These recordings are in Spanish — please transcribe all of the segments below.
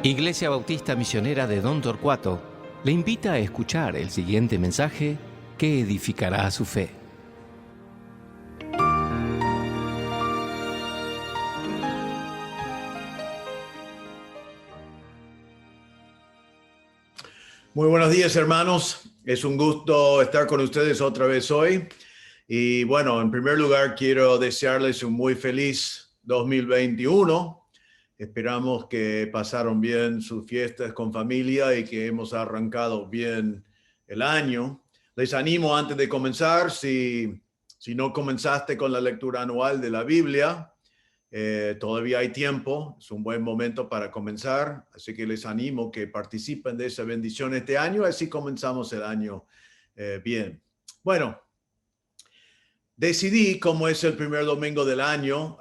Iglesia Bautista Misionera de Don Torcuato le invita a escuchar el siguiente mensaje que edificará su fe. Muy buenos días, hermanos. Es un gusto estar con ustedes otra vez hoy. Y bueno, en primer lugar, quiero desearles un muy feliz 2021. Esperamos que pasaron bien sus fiestas con familia y que hemos arrancado bien el año. Les animo antes de comenzar, si no comenzaste con la lectura anual de la Biblia, todavía hay tiempo, es un buen momento para comenzar, así que les animo que participen de esa bendición este año, así comenzamos el año bien. Bueno, decidí, como es el primer domingo del año,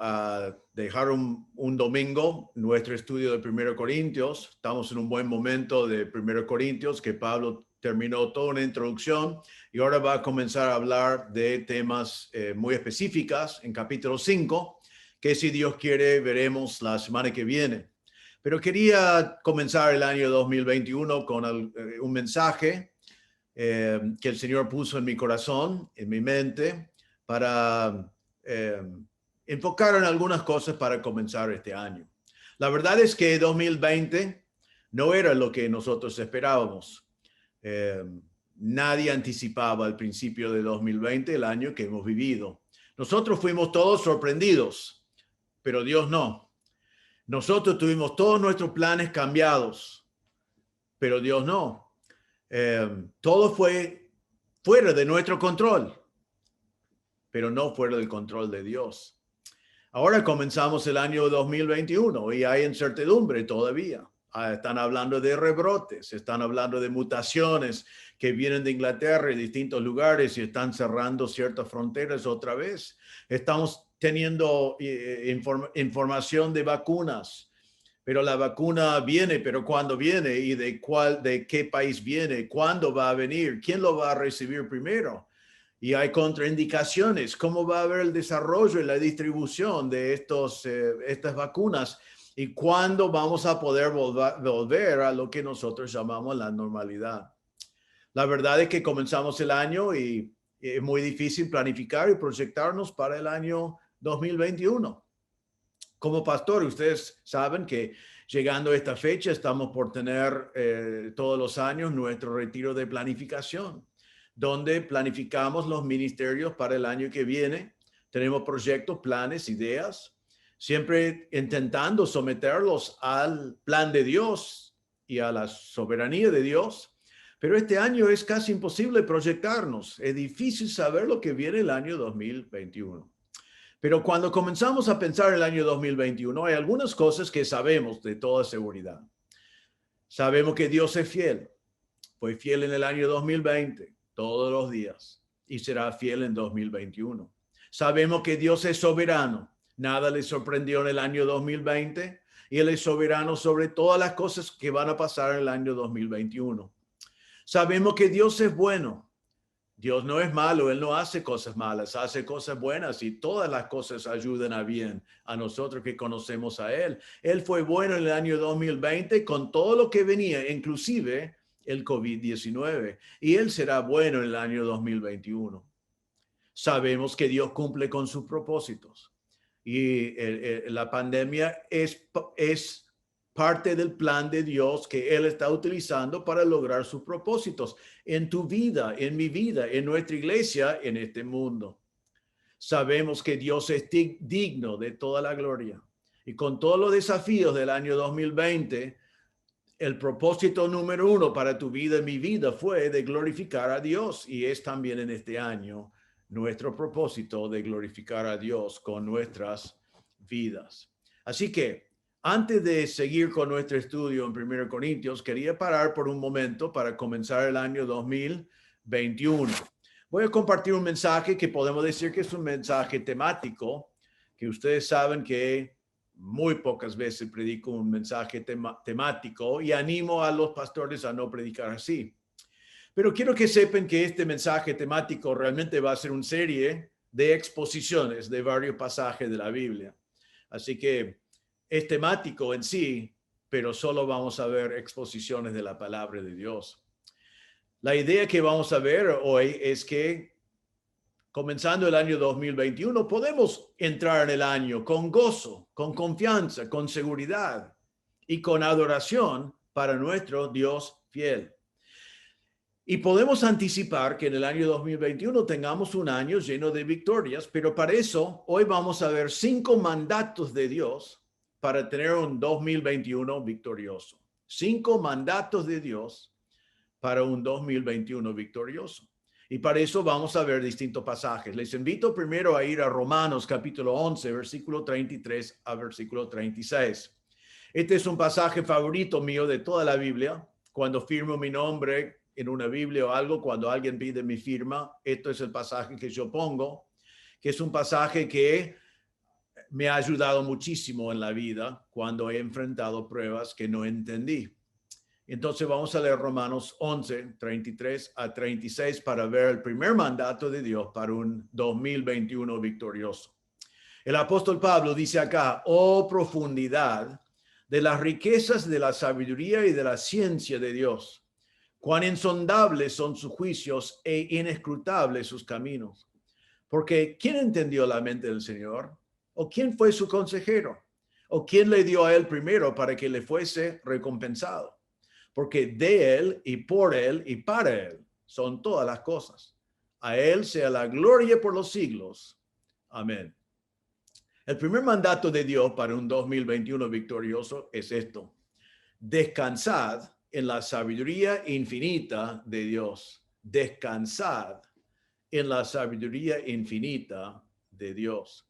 dejar un domingo nuestro estudio de 1 Corintios. Estamos en un buen momento de 1 Corintios, que Pablo terminó toda una introducción y ahora va a comenzar a hablar de temas muy específicas en capítulo 5, que si Dios quiere veremos la semana que viene. Pero quería comenzar el año 2021 con un mensaje que el Señor puso en mi corazón, en mi mente, para enfocar en algunas cosas para comenzar este año. La verdad es que 2020 no era lo que nosotros esperábamos. Nadie anticipaba al principio de 2020 el año que hemos vivido. Nosotros fuimos todos sorprendidos, pero Dios no. Nosotros tuvimos todos nuestros planes cambiados, pero Dios no. Todo fue fuera de nuestro control, pero no fuera del control de Dios. Ahora comenzamos el año 2021 y hay incertidumbre todavía. Están hablando de rebrotes, están hablando de mutaciones que vienen de Inglaterra y distintos lugares y están cerrando ciertas fronteras otra vez. Estamos teniendo información de vacunas, pero la vacuna viene, pero ¿cuándo viene? ¿Y de qué país viene? ¿Cuándo va a venir? ¿Quién lo va a recibir primero? Y hay contraindicaciones. ¿Cómo va a haber el desarrollo y la distribución de estas vacunas? ¿Y cuándo vamos a poder volver a lo que nosotros llamamos la normalidad? La verdad es que comenzamos el año y es muy difícil planificar y proyectarnos para el año 2021. Como pastor, ustedes saben que llegando a esta fecha estamos por tener todos los años nuestro retiro de planificación, donde planificamos los ministerios para el año que viene. Tenemos proyectos, planes, ideas, siempre intentando someterlos al plan de Dios y a la soberanía de Dios. Pero este año es casi imposible proyectarnos. Es difícil saber lo que viene el año 2021. Pero cuando comenzamos a pensar el año 2021, hay algunas cosas que sabemos de toda seguridad. Sabemos que Dios es fiel. Fue fiel en el año 2020, todos los días, y será fiel en 2021. Sabemos que Dios es soberano. Nada le sorprendió en el año 2020 y Él es soberano sobre todas las cosas que van a pasar en el año 2021. Sabemos que Dios es bueno. Dios no es malo, Él no hace cosas malas, hace cosas buenas y todas las cosas ayudan a bien a nosotros que conocemos a Él. Él fue bueno en el año 2020 con todo lo que venía, inclusive el COVID-19, y Él será bueno en el año 2021. Sabemos que Dios cumple con sus propósitos y la pandemia es parte del plan de Dios que Él está utilizando para lograr sus propósitos en tu vida, en mi vida, en nuestra iglesia, en este mundo. Sabemos que Dios es digno de toda la gloria. Y con todos los desafíos del año 2020, el propósito número 1 para tu vida y mi vida fue de glorificar a Dios. Y es también en este año nuestro propósito de glorificar a Dios con nuestras vidas. Así que, antes de seguir con nuestro estudio en 1 Corintios, quería parar por un momento para comenzar el año 2021. Voy a compartir un mensaje que podemos decir que es un mensaje temático, que ustedes saben que muy pocas veces predico un mensaje temático y animo a los pastores a no predicar así. Pero quiero que sepan que este mensaje temático realmente va a ser una serie de exposiciones de varios pasajes de la Biblia. Así que es temático en sí, pero solo vamos a ver exposiciones de la palabra de Dios. La idea que vamos a ver hoy es que comenzando el año 2021 podemos entrar en el año con gozo, con confianza, con seguridad y con adoración para nuestro Dios fiel. Y podemos anticipar que en el año 2021 tengamos un año lleno de victorias, pero para eso hoy vamos a ver 5 mandatos de Dios para tener un 2021 victorioso. 5 mandatos de Dios para un 2021 victorioso. Y para eso vamos a ver distintos pasajes. Les invito primero a ir a Romanos capítulo 11, versículo 33 a versículo 36. Este es un pasaje favorito mío de toda la Biblia. Cuando firmo mi nombre en una Biblia o algo, cuando alguien pide mi firma, esto es el pasaje que yo pongo, que es un pasaje que me ha ayudado muchísimo en la vida cuando he enfrentado pruebas que no entendí. Entonces vamos a leer Romanos 11, 33 a 36 para ver el primer mandato de Dios para un 2021 victorioso. El apóstol Pablo dice acá: oh profundidad de las riquezas de la sabiduría y de la ciencia de Dios. Cuán insondables son sus juicios e inescrutables sus caminos. Porque ¿quién entendió la mente del Señor? ¿O quién fue su consejero? ¿O quién le dio a él primero para que le fuese recompensado? Porque de él y por él y para él son todas las cosas. A él sea la gloria por los siglos. Amén. El primer mandato de Dios para un 2021 victorioso es esto: descansad en la sabiduría infinita de Dios. Descansad en la sabiduría infinita de Dios.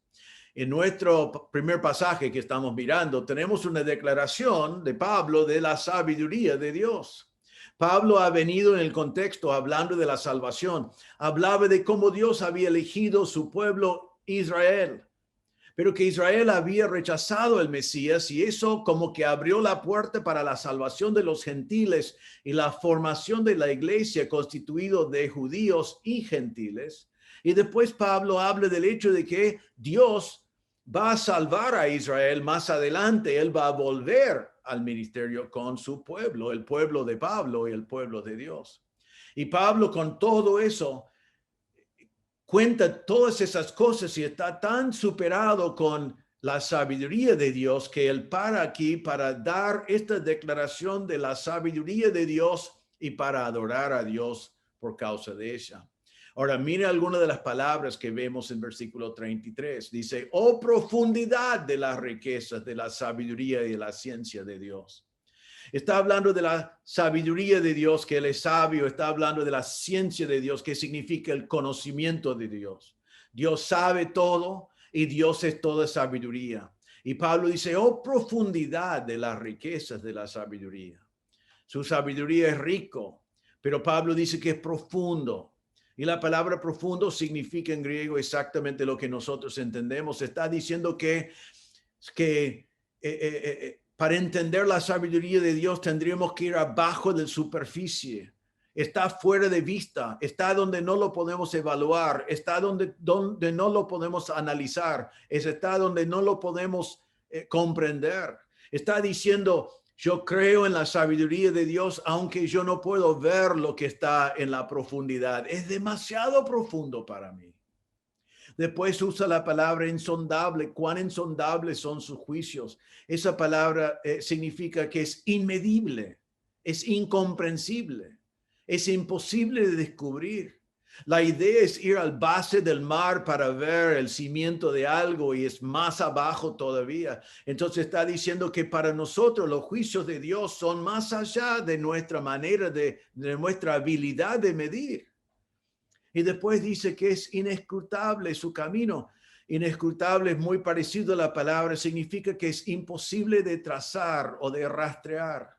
En nuestro primer pasaje que estamos mirando, tenemos una declaración de Pablo de la sabiduría de Dios. Pablo ha venido en el contexto hablando de la salvación. Hablaba de cómo Dios había elegido su pueblo Israel, pero que Israel había rechazado el Mesías, y eso como que abrió la puerta para la salvación de los gentiles y la formación de la iglesia constituido de judíos y gentiles. Y después Pablo habla del hecho de que Dios va a salvar a Israel más adelante. Él va a volver al ministerio con su pueblo, el pueblo de Pablo y el pueblo de Dios. Y Pablo, con todo eso, cuenta todas esas cosas y está tan superado con la sabiduría de Dios que él para aquí para dar esta declaración de la sabiduría de Dios y para adorar a Dios por causa de ella. Ahora, mire algunas de las palabras que vemos en versículo 33. Dice: oh profundidad de las riquezas, de la sabiduría y de la ciencia de Dios. Está hablando de la sabiduría de Dios, que Él es sabio. Está hablando de la ciencia de Dios, que significa el conocimiento de Dios. Dios sabe todo y Dios es toda sabiduría. Y Pablo dice: oh profundidad de las riquezas de la sabiduría. Su sabiduría es rico, pero Pablo dice que es profundo. Y la palabra profundo significa en griego exactamente lo que nosotros entendemos. Está diciendo que para entender la sabiduría de Dios tendríamos que ir abajo de la superficie. Está fuera de vista, está donde no lo podemos evaluar, está donde no lo podemos analizar, está donde no lo podemos comprender. Está diciendo: yo creo en la sabiduría de Dios, aunque yo no puedo ver lo que está en la profundidad. Es demasiado profundo para mí. Después usa la palabra insondable. Cuán insondables son sus juicios. Esa palabra significa que es inmedible, es incomprensible, es imposible de descubrir. La idea es ir al base del mar para ver el cimiento de algo y es más abajo todavía. Entonces está diciendo que para nosotros los juicios de Dios son más allá de nuestra manera, de nuestra habilidad de medir. Y después dice que es inescrutable su camino. Inescrutable es muy parecido a la palabra, significa que es imposible de trazar o de rastrear.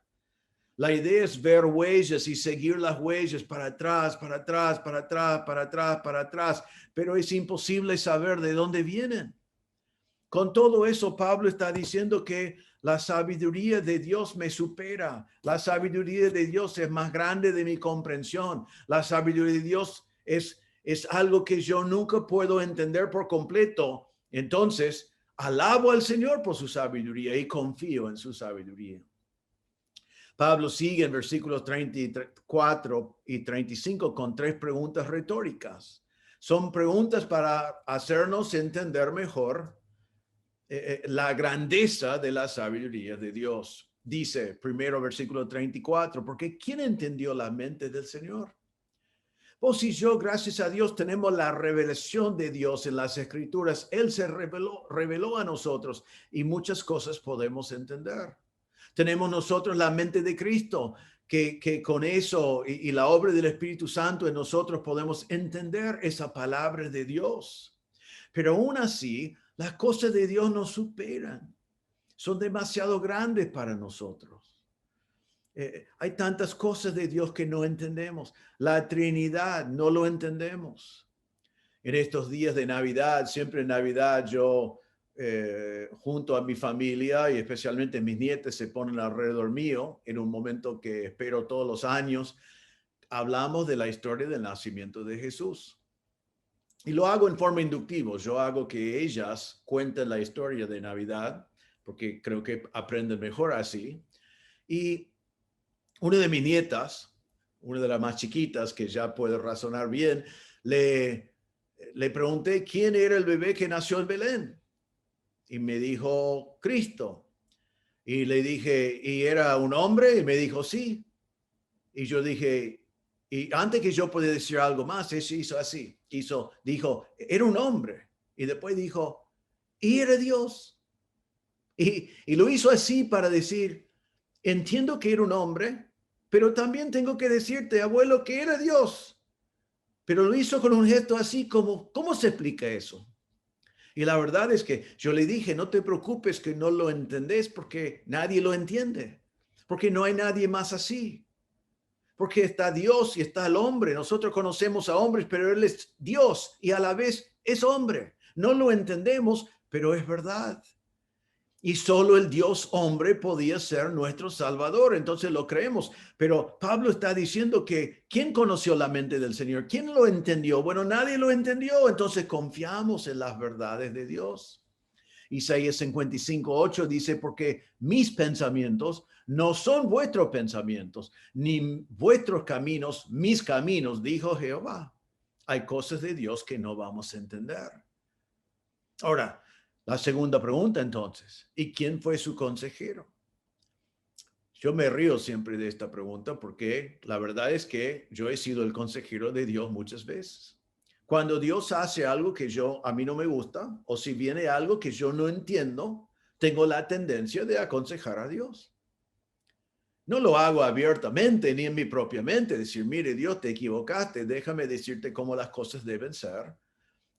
La idea es ver huellas y seguir las huellas para atrás, para atrás, para atrás, para atrás, para atrás, pero es imposible saber de dónde vienen. Con todo eso, Pablo está diciendo que la sabiduría de Dios me supera. La sabiduría de Dios es más grande de mi comprensión. La sabiduría de Dios es algo que yo nunca puedo entender por completo. Entonces, alabo al Señor por su sabiduría y confío en su sabiduría. Pablo sigue en versículos 34 y 35 con tres preguntas retóricas. Son preguntas para hacernos entender mejor la grandeza de la sabiduría de Dios. Dice primero versículo 34, porque ¿quién entendió la mente del Señor? Vos y yo, gracias a Dios, tenemos la revelación de Dios en las Escrituras. Él se reveló a nosotros y muchas cosas podemos entender. Tenemos nosotros la mente de Cristo, que con eso y la obra del Espíritu Santo en nosotros podemos entender esa palabra de Dios. Pero aún así, las cosas de Dios nos superan. Son demasiado grandes para nosotros. Hay tantas cosas de Dios que no entendemos. La Trinidad no lo entendemos. En estos días de Navidad, siempre en Navidad yo junto a mi familia y especialmente mis nietas se ponen alrededor mío en un momento que espero todos los años. Hablamos de la historia del nacimiento de Jesús. Y lo hago en forma inductiva. Yo hago que ellas cuenten la historia de Navidad porque creo que aprenden mejor así. Y una de mis nietas, una de las más chiquitas que ya puede razonar bien, le pregunté quién era el bebé que nació en Belén. Y me dijo, Cristo. Y le dije, ¿y era un hombre? Y me dijo, sí. Y yo dije, y antes que yo pudiera decir algo más, él hizo así. Dijo, era un hombre. Y después dijo, y era Dios. Y lo hizo así para decir, entiendo que era un hombre, pero también tengo que decirte, abuelo, que era Dios. Pero lo hizo con un gesto así como, ¿cómo se explica eso? Y la verdad es que yo le dije, no te preocupes que no lo entendés porque nadie lo entiende. Porque no hay nadie más así. Porque está Dios y está el hombre. Nosotros conocemos a hombres, pero Él es Dios y a la vez es hombre. No lo entendemos, pero es verdad. Y solo el Dios hombre podía ser nuestro Salvador. Entonces lo creemos. Pero Pablo está diciendo que ¿quién conoció la mente del Señor? ¿Quién lo entendió? Bueno, nadie lo entendió. Entonces confiamos en las verdades de Dios. Isaías 55:8 dice, porque mis pensamientos no son vuestros pensamientos, ni vuestros caminos, mis caminos, dijo Jehová. Hay cosas de Dios que no vamos a entender. Ahora, la segunda pregunta entonces, ¿y quién fue su consejero? Yo me río siempre de esta pregunta porque la verdad es que yo he sido el consejero de Dios muchas veces. Cuando Dios hace algo que a mí no me gusta, o si viene algo que yo no entiendo, tengo la tendencia de aconsejar a Dios. No lo hago abiertamente ni en mi propia mente, decir, mire Dios, te equivocaste, déjame decirte cómo las cosas deben ser.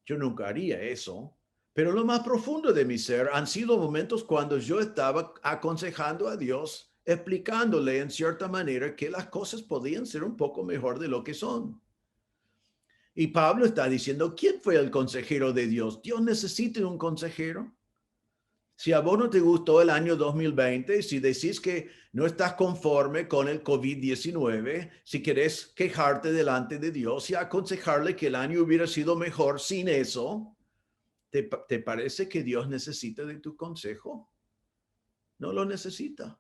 Yo nunca haría eso. Pero lo más profundo de mi ser han sido momentos cuando yo estaba aconsejando a Dios, explicándole en cierta manera que las cosas podían ser un poco mejor de lo que son. Y Pablo está diciendo, ¿quién fue el consejero de Dios? Dios necesita un consejero. Si a vos no te gustó el año 2020, si decís que no estás conforme con el COVID-19, si querés quejarte delante de Dios y aconsejarle que el año hubiera sido mejor sin eso, ¿te parece que Dios necesita de tu consejo? No lo necesita.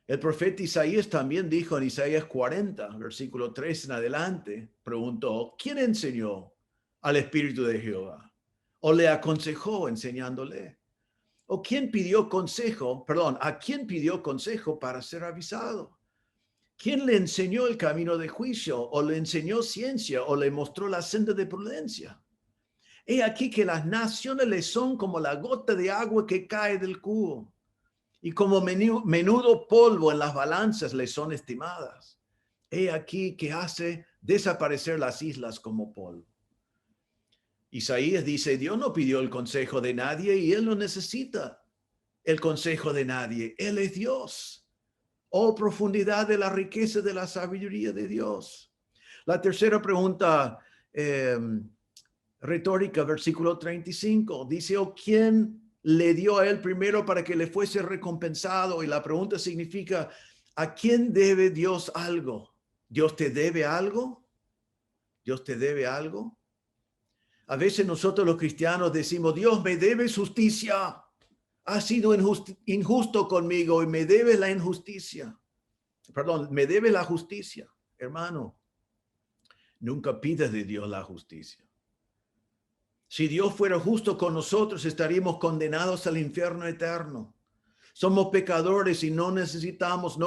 El profeta Isaías también dijo en Isaías 40, versículo 3 en adelante, preguntó, ¿quién enseñó al Espíritu de Jehová? ¿O le aconsejó enseñándole? ¿O quién pidió consejo, a quién pidió consejo para ser avisado? ¿Quién le enseñó el camino de juicio? ¿O le enseñó ciencia? ¿O le mostró la senda de prudencia? He aquí que las naciones le son como la gota de agua que cae del cubo, y como menudo polvo en las balanzas le son estimadas. He aquí que hace desaparecer las islas como polvo. Isaías dice, Dios no pidió el consejo de nadie y Él no necesita el consejo de nadie. Él es Dios. Oh, profundidad de la riqueza de la sabiduría de Dios. La tercera pregunta retórica, versículo 35, dice, ¿o quién le dio a él primero para que le fuese recompensado? Y la pregunta significa, ¿a quién debe Dios algo? ¿Dios te debe algo? ¿Dios te debe algo? A veces nosotros los cristianos decimos, Dios me debe justicia. Ha sido injusto conmigo y me debe la injusticia. perdón, me debe la justicia. Hermano, nunca pidas de Dios la justicia. Si Dios fuera justo con nosotros, estaríamos condenados al infierno eterno. Somos pecadores y no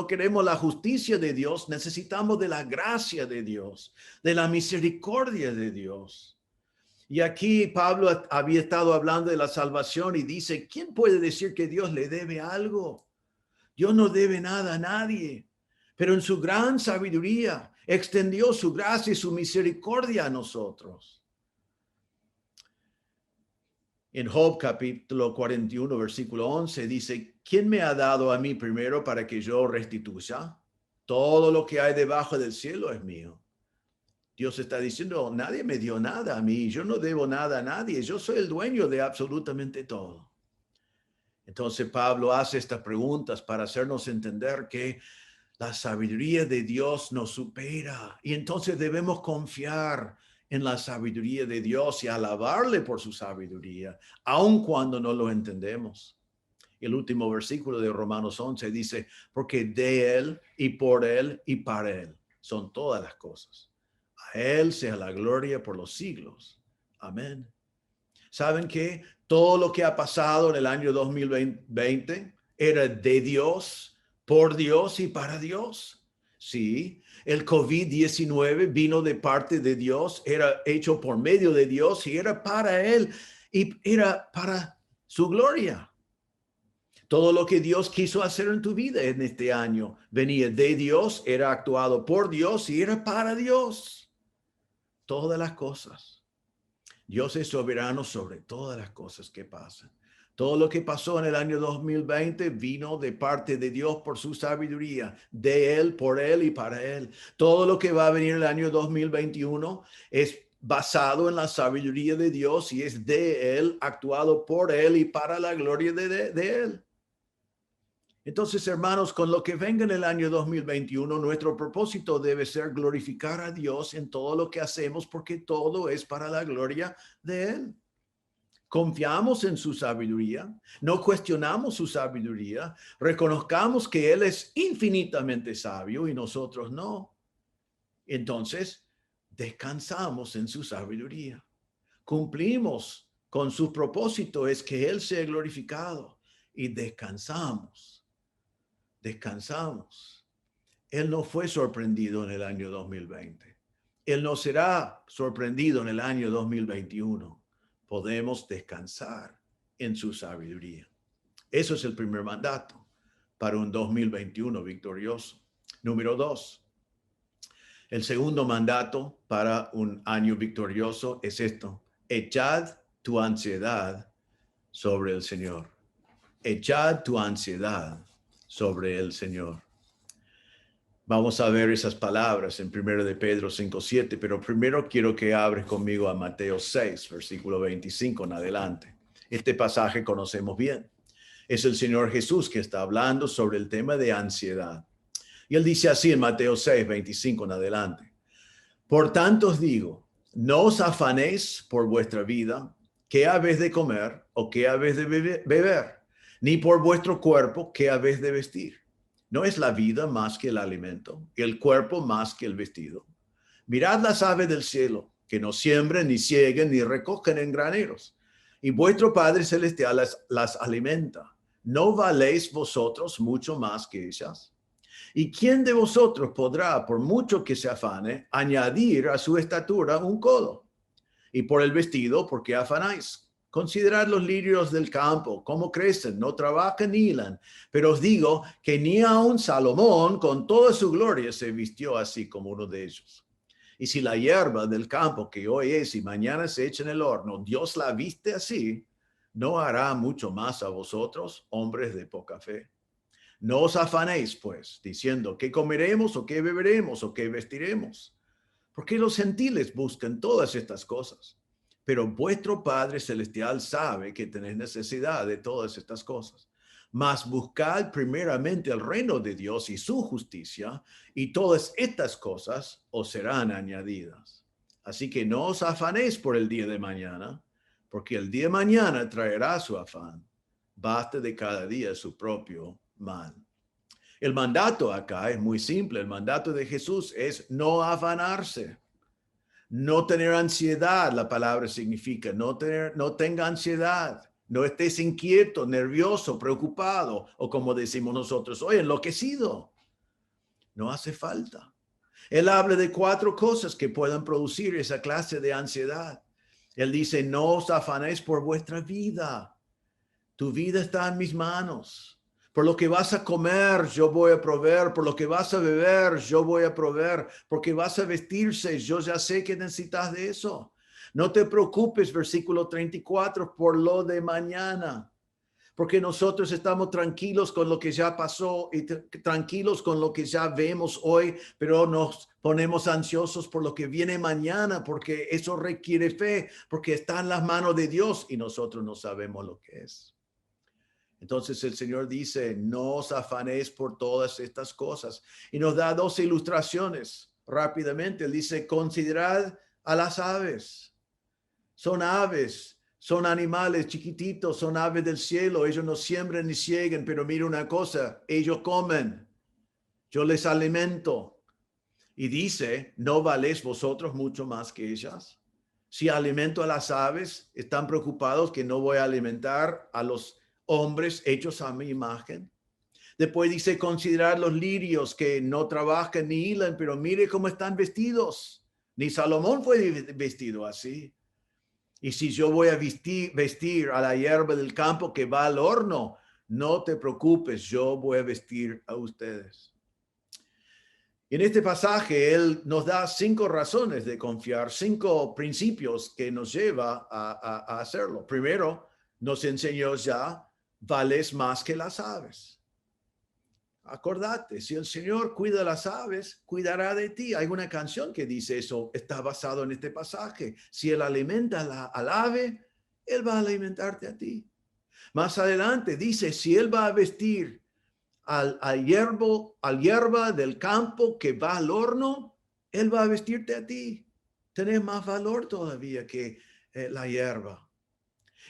queremos la justicia de Dios, necesitamos de la gracia de Dios, de la misericordia de Dios. Y aquí Pablo había estado hablando de la salvación y dice, ¿quién puede decir que Dios le debe algo? Dios no debe nada a nadie, pero en su gran sabiduría extendió su gracia y su misericordia a nosotros. En Job capítulo 41, versículo 11 dice, ¿quién me ha dado a mí primero para que yo restituya? Todo lo que hay debajo del cielo es mío. Dios está diciendo, nadie me dio nada a mí, yo no debo nada a nadie, yo soy el dueño de absolutamente todo. Entonces Pablo hace estas preguntas para hacernos entender que la sabiduría de Dios nos supera y entonces debemos confiar en la sabiduría de Dios y alabarle por su sabiduría, aun cuando no lo entendemos. El último versículo de Romanos 11 dice, porque de Él y por Él y para Él son todas las cosas. A Él sea la gloria por los siglos. Amén. ¿Saben qué? Todo lo que ha pasado en el año 2020 era de Dios, por Dios y para Dios. Sí, el COVID-19 vino de parte de Dios, era hecho por medio de Dios y era para Él y era para su gloria. Todo lo que Dios quiso hacer en tu vida en este año venía de Dios, era actuado por Dios y era para Dios. Todas las cosas. Dios es soberano sobre todas las cosas que pasan. Todo lo que pasó en el año 2020 vino de parte de Dios por su sabiduría, de Él, por Él y para Él. Todo lo que va a venir en el año 2021 es basado en la sabiduría de Dios y es de Él, actuado por Él y para la gloria de Él. Entonces, hermanos, con lo que venga en el año 2021, nuestro propósito debe ser glorificar a Dios en todo lo que hacemos, porque todo es para la gloria de Él. Confiamos en su sabiduría, no cuestionamos su sabiduría, reconozcamos que Él es infinitamente sabio y nosotros no. Entonces, descansamos en su sabiduría. Cumplimos con su propósito, es que Él sea glorificado y descansamos. Descansamos. Él no fue sorprendido en el año 2020. Él no será sorprendido en el año 2021. Podemos descansar en su sabiduría. Eso es el primer mandato para un 2021 victorioso. Número 2. El segundo mandato para un año victorioso es esto. Echad tu ansiedad sobre el Señor. Echad tu ansiedad sobre el Señor. Vamos a ver esas palabras en 1 de Pedro 5:7, pero primero quiero que abres conmigo a Mateo 6, versículo 25 en adelante. Este pasaje conocemos bien. Es el Señor Jesús que está hablando sobre el tema de ansiedad. Y Él dice así en Mateo 6, 25 en adelante. Por tanto os digo, no os afanéis por vuestra vida, qué habéis de comer o qué habéis de beber, ni por vuestro cuerpo, qué habéis de vestir. ¿No es la vida más que el alimento, y el cuerpo más que el vestido? Mirad las aves del cielo, que no siembren, ni cieguen, ni recogen en graneros, y vuestro Padre Celestial las alimenta. ¿No valéis vosotros mucho más que ellas? ¿Y quién de vosotros podrá, por mucho que se afane, añadir a su estatura un codo? Y por el vestido, ¿por qué afanáis? Considerad los lirios del campo, cómo crecen, no trabajan ni hilan. Pero os digo que ni aun Salomón, con toda su gloria, se vistió así como uno de ellos. Y si la hierba del campo que hoy es y mañana se echa en el horno, Dios la viste así, ¿no hará mucho más a vosotros, hombres de poca fe? No os afanéis, pues, diciendo, ¿qué comeremos o qué beberemos o qué vestiremos? Porque los gentiles buscan todas estas cosas. Pero vuestro Padre Celestial sabe que tenéis necesidad de todas estas cosas. Mas buscad primeramente el reino de Dios y su justicia, y todas estas cosas os serán añadidas. Así que no os afanéis por el día de mañana, porque el día de mañana traerá su afán. Basta de cada día su propio mal. El mandato acá es muy simple. El mandato de Jesús es no afanarse, no tener ansiedad. La palabra significa no tenga ansiedad. No estés inquieto, nervioso, preocupado o como decimos nosotros hoy, enloquecido. No hace falta. Él habla de 4 cosas que pueden producir esa clase de ansiedad. Él dice, no os afanéis por vuestra vida. Tu vida está en mis manos. Por lo que vas a comer, yo voy a proveer. Por lo que vas a beber, yo voy a proveer. Porque vas a vestirse, yo ya sé que necesitas de eso. No te preocupes, versículo 34, por lo de mañana. Porque nosotros estamos tranquilos con lo que ya pasó y tranquilos con lo que ya vemos hoy, pero nos ponemos ansiosos por lo que viene mañana, porque eso requiere fe, porque está en las manos de Dios y nosotros no sabemos lo que es. Entonces el Señor dice, no os afanéis por todas estas cosas. Y nos da 2 ilustraciones rápidamente. Él dice, considerad a las aves. Son aves, son animales chiquititos, son aves del cielo. Ellos no siembran ni ciegan, pero mira una cosa, ellos comen. Yo les alimento. Y dice, ¿no valéis vosotros mucho más que ellas? Si alimento a las aves, están preocupados que no voy a alimentar a los hombres hechos a mi imagen. Después dice, considerar los lirios que no trabajan ni hilan, pero mire cómo están vestidos. Ni Salomón fue vestido así. Y si yo voy a vestir a la hierba del campo que va al horno, no te preocupes, yo voy a vestir a ustedes. En este pasaje, él nos da 5 razones de confiar, 5 principios que nos lleva a hacerlo. Primero, nos enseñó ya, vales más que las aves. Acordate, si el Señor cuida las aves, cuidará de ti. Hay una canción que dice eso, está basado en este pasaje. Si Él alimenta al ave, Él va a alimentarte a ti. Más adelante dice, si Él va a vestir al hierba del campo que va al horno, Él va a vestirte a ti. Tenés más valor todavía que la hierba.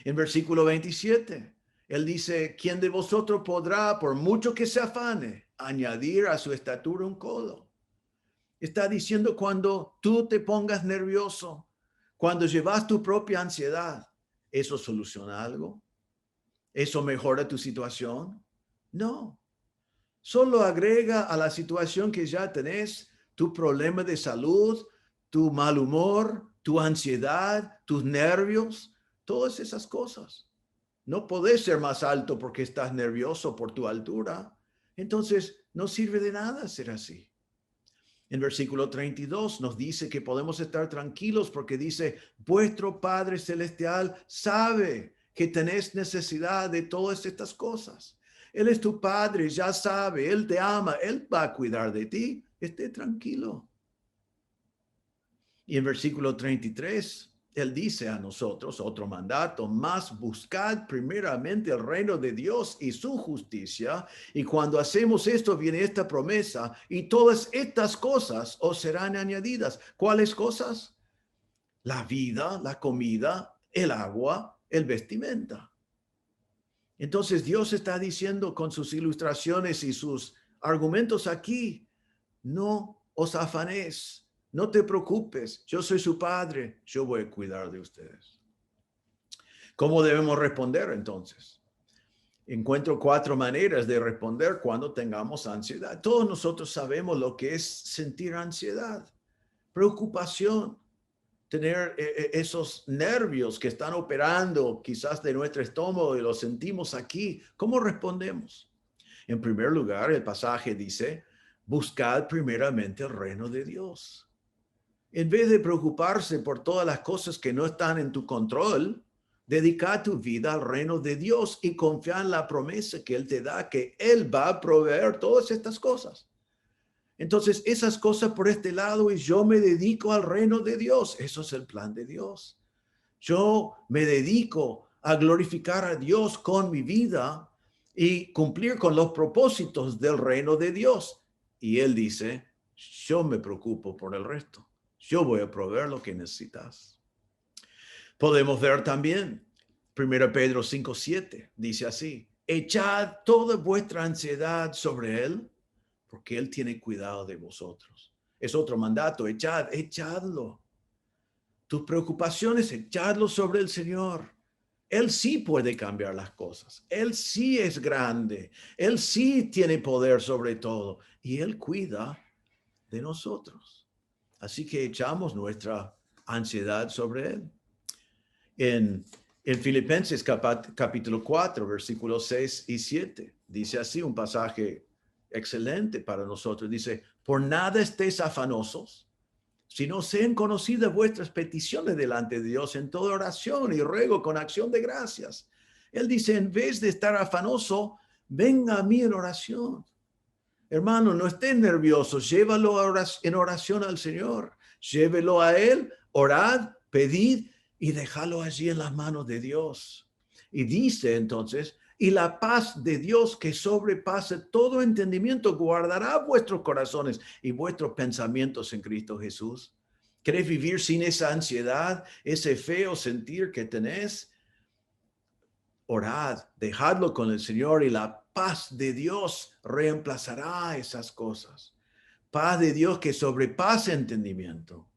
En versículo 27, él dice, ¿quién de vosotros podrá, por mucho que se afane, añadir a su estatura un codo? Está diciendo cuando tú te pongas nervioso, cuando llevas tu propia ansiedad, ¿eso soluciona algo? ¿Eso mejora tu situación? No. Solo agrega a la situación que ya tenés tu problema de salud, tu mal humor, tu ansiedad, tus nervios, todas esas cosas. No podés ser más alto porque estás nervioso por tu altura. Entonces, no sirve de nada ser así. En versículo 32 nos dice que podemos estar tranquilos porque dice, vuestro Padre Celestial sabe que tenés necesidad de todas estas cosas. Él es tu Padre, ya sabe, Él te ama, Él va a cuidar de ti. Esté tranquilo. Y en versículo 33, Él dice a nosotros, otro mandato, más buscad primeramente el reino de Dios y su justicia. Y cuando hacemos esto, viene esta promesa, y todas estas cosas os serán añadidas. ¿Cuáles cosas? La vida, la comida, el agua, el vestimenta. Entonces Dios está diciendo con sus ilustraciones y sus argumentos aquí, no os afanéis. No te preocupes, yo soy su padre, yo voy a cuidar de ustedes. ¿Cómo debemos responder entonces? Encuentro 4 maneras de responder cuando tengamos ansiedad. Todos nosotros sabemos lo que es sentir ansiedad, preocupación, tener esos nervios que están operando quizás de nuestro estómago y los sentimos aquí. ¿Cómo respondemos? En primer lugar, el pasaje dice, buscad primeramente el reino de Dios. En vez de preocuparse por todas las cosas que no están en tu control, dedica tu vida al reino de Dios y confía en la promesa que Él te da, que Él va a proveer todas estas cosas. Entonces, esas cosas por este lado y yo me dedico al reino de Dios. Eso es el plan de Dios. Yo me dedico a glorificar a Dios con mi vida y cumplir con los propósitos del reino de Dios. Y Él dice, yo me preocupo por el resto. Yo voy a proveer lo que necesitas. Podemos ver también, 1 Pedro 5:7, dice así, echad toda vuestra ansiedad sobre Él, porque Él tiene cuidado de vosotros. Es otro mandato, echadlo. Tus preocupaciones, echadlo sobre el Señor. Él sí puede cambiar las cosas. Él sí es grande. Él sí tiene poder sobre todo. Y Él cuida de nosotros. Así que echamos nuestra ansiedad sobre Él. En Filipenses capítulo 4, versículos 6 y 7, dice así un pasaje excelente para nosotros. Dice, por nada estéis afanosos, sino sean conocidas vuestras peticiones delante de Dios en toda oración y ruego con acción de gracias. Él dice, en vez de estar afanoso, venga a mí en oración. Hermano, no estés nervioso, llévalo en oración al Señor. Llévelo a Él, orad, pedid y déjalo allí en las manos de Dios. Y dice entonces, y la paz de Dios que sobrepase todo entendimiento guardará vuestros corazones y vuestros pensamientos en Cristo Jesús. ¿Querés vivir sin esa ansiedad, ese feo sentir que tenés? Orad, dejadlo con el Señor y la paz de Dios reemplazará esas cosas. Paz de Dios que sobrepase entendimiento,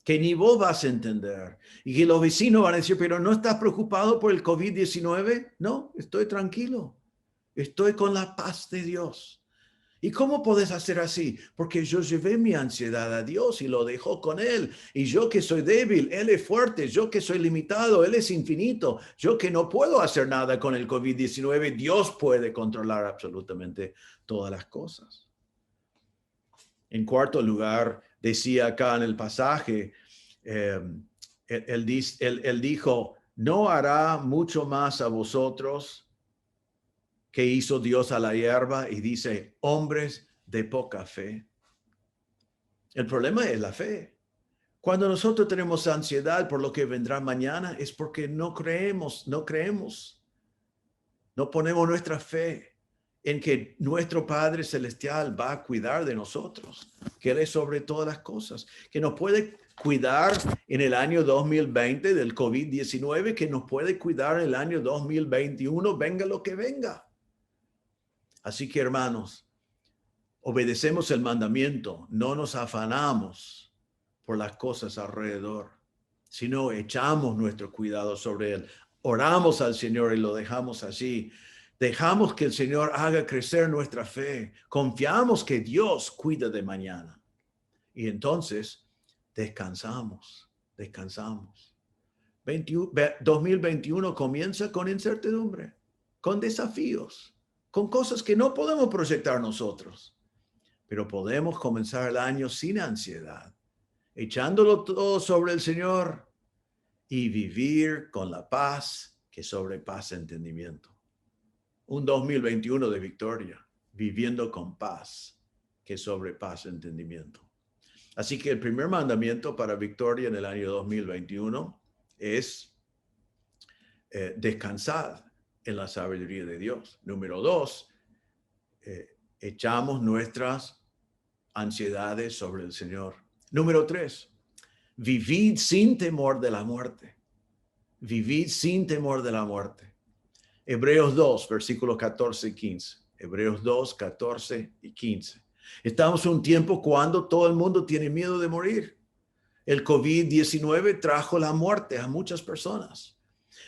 que ni vos vas a entender. Y que los vecinos van a decir, pero ¿no estás preocupado por el COVID-19? No, estoy tranquilo. Estoy con la paz de Dios. ¿Y cómo podés hacer así? Porque yo llevé mi ansiedad a Dios y lo dejó con Él. Y yo que soy débil, Él es fuerte. Yo que soy limitado, Él es infinito. Yo que no puedo hacer nada con el COVID-19, Dios puede controlar absolutamente todas las cosas. En cuarto lugar, decía acá en el pasaje, él dijo, no hará mucho más a vosotros que hizo Dios a la hierba, y dice, hombres de poca fe. El problema es la fe. Cuando nosotros tenemos ansiedad por lo que vendrá mañana, es porque no creemos, no ponemos nuestra fe en que nuestro Padre Celestial va a cuidar de nosotros, que Él es sobre todas las cosas, que nos puede cuidar en el año 2020 del COVID-19, que nos puede cuidar en el año 2021, venga lo que venga. Así que, hermanos, obedecemos el mandamiento, no nos afanamos por las cosas alrededor, sino echamos nuestro cuidado sobre Él. Oramos al Señor y lo dejamos allí. Dejamos que el Señor haga crecer nuestra fe. Confiamos que Dios cuida de mañana. Y entonces descansamos. 2021 comienza con incertidumbre, con desafíos, con cosas que no podemos proyectar nosotros. Pero podemos comenzar el año sin ansiedad, echándolo todo sobre el Señor y vivir con la paz que sobrepasa entendimiento. Un 2021 de victoria, viviendo con paz que sobrepasa entendimiento. Así que el primer mandamiento para victoria en el año 2021 es descansar en la sabiduría de Dios. Número 2, echamos nuestras ansiedades sobre el Señor. Número 3, vivid sin temor de la muerte. Vivid sin temor de la muerte. Hebreos 2, versículos 14 y 15. Hebreos 2, 14 y 15. Estamos en un tiempo cuando todo el mundo tiene miedo de morir. El COVID-19 trajo la muerte a muchas personas.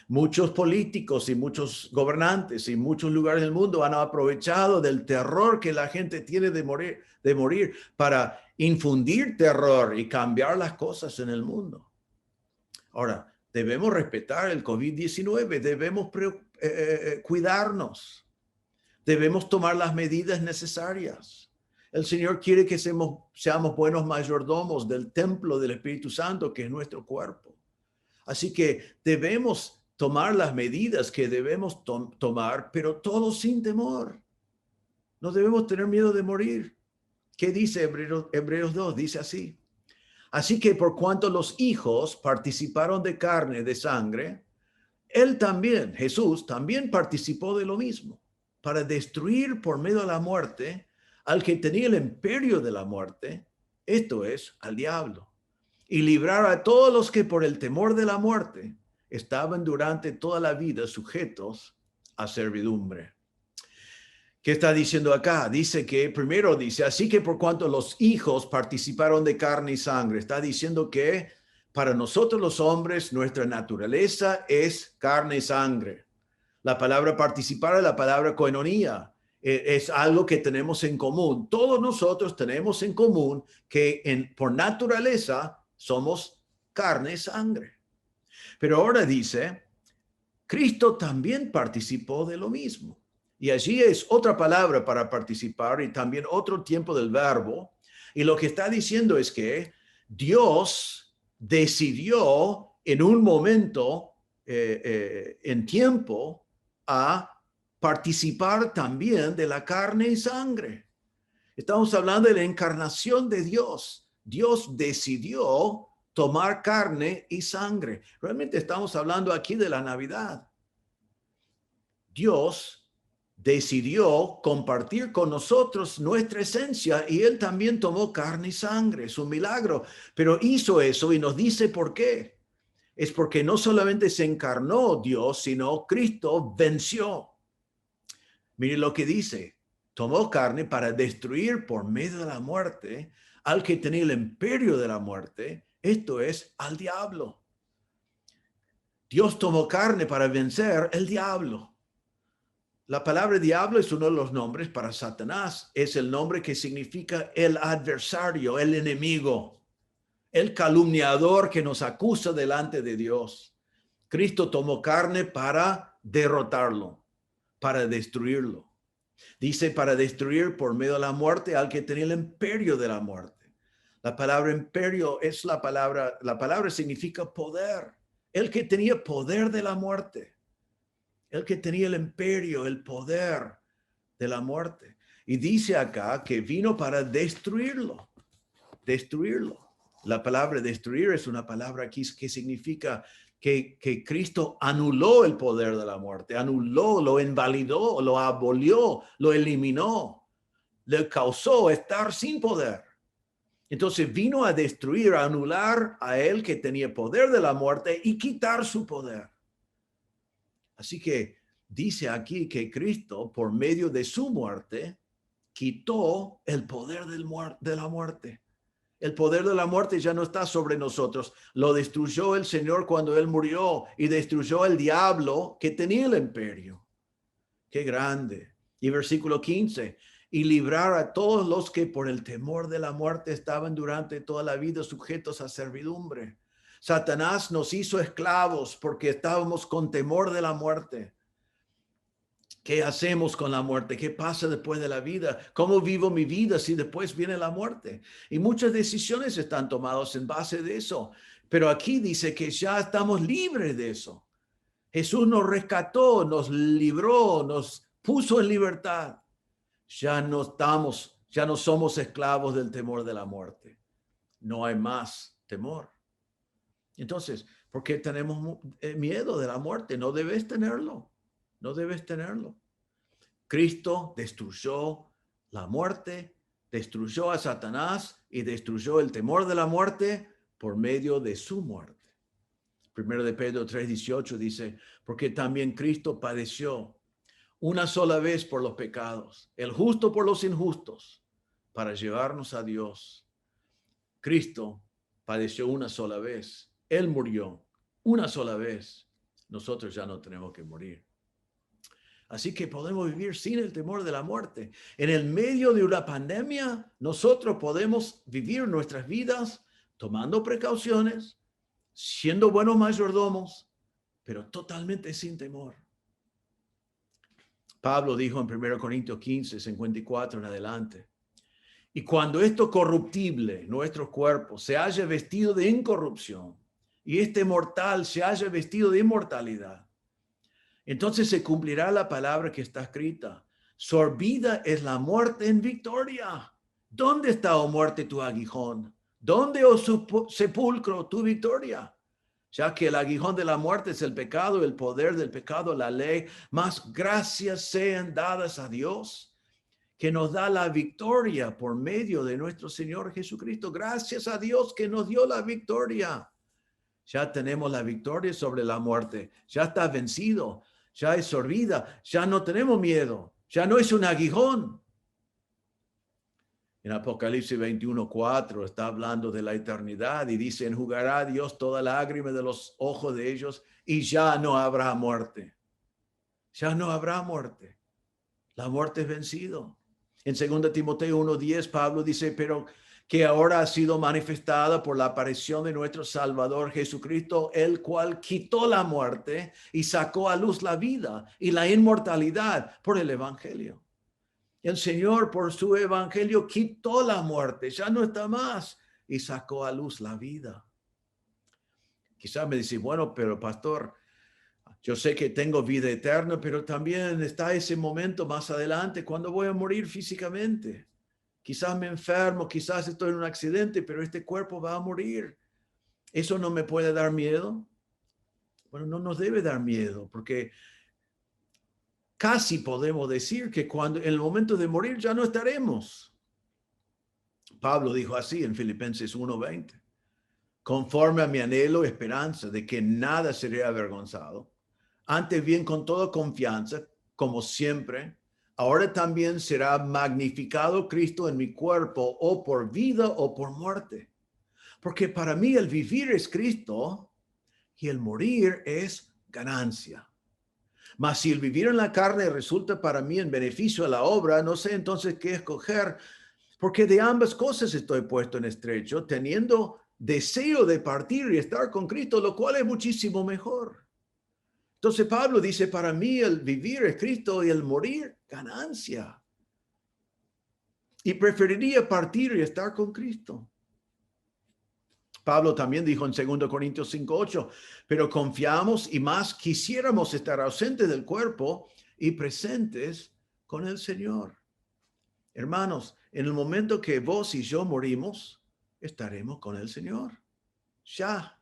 Muchos políticos y muchos gobernantes y muchos lugares del mundo han aprovechado del terror que la gente tiene de morir para infundir terror y cambiar las cosas en el mundo. Ahora, debemos respetar el COVID-19, debemos cuidarnos, debemos tomar las medidas necesarias. El Señor quiere que seamos buenos mayordomos del templo del Espíritu Santo, que es nuestro cuerpo. Así que debemos tomar las medidas que debemos tomar, pero todo sin temor. No debemos tener miedo de morir. ¿Qué dice Hebreos 2? Dice así. Así que por cuanto los hijos participaron de carne, de sangre, Él también, Jesús, también participó de lo mismo, para destruir por medio de la muerte al que tenía el imperio de la muerte, esto es, al diablo, y librar a todos los que por el temor de la muerte estaban durante toda la vida sujetos a servidumbre. ¿Qué está diciendo acá? Dice que, primero dice, así que por cuanto los hijos participaron de carne y sangre, está diciendo que para nosotros los hombres, nuestra naturaleza es carne y sangre. La palabra participar es la palabra koinonia. Es algo que tenemos en común. Todos nosotros tenemos en común que por naturaleza somos carne y sangre. Pero ahora dice, Cristo también participó de lo mismo. Y allí es otra palabra para participar y también otro tiempo del verbo. Y lo que está diciendo es que Dios decidió en un momento, en tiempo, a participar también de la carne y sangre. Estamos hablando de la encarnación de Dios. Dios decidió tomar carne y sangre. Realmente estamos hablando aquí de la Navidad. Dios decidió compartir con nosotros nuestra esencia y Él también tomó carne y sangre. Es un milagro, pero hizo eso y nos dice por qué. Es porque no solamente se encarnó Dios, sino Cristo venció. Mire lo que dice. Tomó carne para destruir por medio de la muerte al que tenía el imperio de la muerte, esto es, al diablo. Dios tomó carne para vencer el diablo. La palabra diablo es uno de los nombres para Satanás. Es el nombre que significa el adversario, el enemigo, el calumniador que nos acusa delante de Dios. Cristo tomó carne para derrotarlo, para destruirlo. Dice para destruir por medio de la muerte al que tenía el imperio de la muerte. La palabra imperio es la palabra significa poder. El que tenía poder de la muerte. El que tenía el imperio, el poder de la muerte. Y dice acá que vino para destruirlo. Destruirlo. La palabra destruir es una palabra aquí que significa que Cristo anuló el poder de la muerte, anuló, lo invalidó, lo abolió, lo eliminó, le causó estar sin poder. Entonces vino a destruir, a anular a él que tenía poder de la muerte y quitar su poder. Así que dice aquí que Cristo, por medio de su muerte, quitó el poder de la muerte. El poder de la muerte ya no está sobre nosotros. Lo destruyó el Señor cuando Él murió y destruyó el diablo que tenía el imperio. ¡Qué grande! Y versículo 15, y librar a todos los que por el temor de la muerte estaban durante toda la vida sujetos a servidumbre. Satanás nos hizo esclavos porque estábamos con temor de la muerte. ¿Qué hacemos con la muerte? ¿Qué pasa después de la vida? ¿Cómo vivo mi vida si después viene la muerte? Y muchas decisiones están tomadas en base de eso. Pero aquí dice que ya estamos libres de eso. Jesús nos rescató, nos libró, nos puso en libertad. Ya no somos esclavos del temor de la muerte. No hay más temor. Entonces, ¿por qué tenemos miedo de la muerte? No debes tenerlo. No debes tenerlo. Cristo destruyó la muerte, destruyó a Satanás y destruyó el temor de la muerte por medio de su muerte. Primero de Pedro 3:18 dice, porque también Cristo padeció una sola vez por los pecados, el justo por los injustos, para llevarnos a Dios. Cristo padeció una sola vez. Él murió una sola vez. Nosotros ya no tenemos que morir. Así que podemos vivir sin el temor de la muerte. En el medio de una pandemia, nosotros podemos vivir nuestras vidas tomando precauciones, siendo buenos mayordomos, pero totalmente sin temor. Pablo dijo en 1 Corintios 15, 54 en adelante, y cuando esto corruptible, nuestros cuerpos, se haya vestido de incorrupción, y este mortal se haya vestido de inmortalidad, entonces se cumplirá la palabra que está escrita. Sorbida es la muerte en victoria. ¿Dónde está, oh muerte, tu aguijón? ¿Dónde, oh sepulcro, tu victoria? Ya que el aguijón de la muerte es el pecado, el poder del pecado, la ley. Más gracias sean dadas a Dios, que nos da la victoria por medio de nuestro Señor Jesucristo. Gracias a Dios que nos dio la victoria. Ya tenemos la victoria sobre la muerte. Ya está vencido. Ya es sorbida, ya no tenemos miedo. Ya no es un aguijón. En Apocalipsis 21:4 está hablando de la eternidad y dice, enjugará Dios toda lágrima de los ojos de ellos y ya no habrá muerte. Ya no habrá muerte. La muerte es vencido. En 2 Timoteo 1:10, Pablo dice, pero que ahora ha sido manifestada por la aparición de nuestro Salvador Jesucristo, el cual quitó la muerte y sacó a luz la vida y la inmortalidad por el Evangelio. El Señor, por su evangelio, quitó la muerte, ya no está más, y sacó a luz la vida. Quizás me dice, bueno, pero pastor, yo sé que tengo vida eterna, pero también está ese momento más adelante cuando voy a morir físicamente. Quizás me enfermo, quizás estoy en un accidente, pero este cuerpo va a morir. ¿Eso no me puede dar miedo? Bueno, no nos debe dar miedo, porque casi podemos decir que cuando en el momento de morir ya no estaremos. Pablo dijo así en Filipenses 1:20, conforme a mi anhelo y esperanza de que nada seré avergonzado, antes bien con toda confianza, como siempre, ahora también será magnificado Cristo en mi cuerpo, o por vida o por muerte. Porque para mí el vivir es Cristo y el morir es ganancia. Mas si el vivir en la carne resulta para mí en beneficio de la obra, no sé entonces qué escoger, porque de ambas cosas estoy puesto en estrecho, teniendo deseo de partir y estar con Cristo, lo cual es muchísimo mejor. Entonces Pablo dice, para mí el vivir es Cristo y el morir ganancia. Y preferiría partir y estar con Cristo. Pablo también dijo en 2 Corintios 5:8, pero confiamos y más quisiéramos estar ausentes del cuerpo y presentes con el Señor. Hermanos, en el momento que vos y yo morimos, estaremos con el Señor. Ya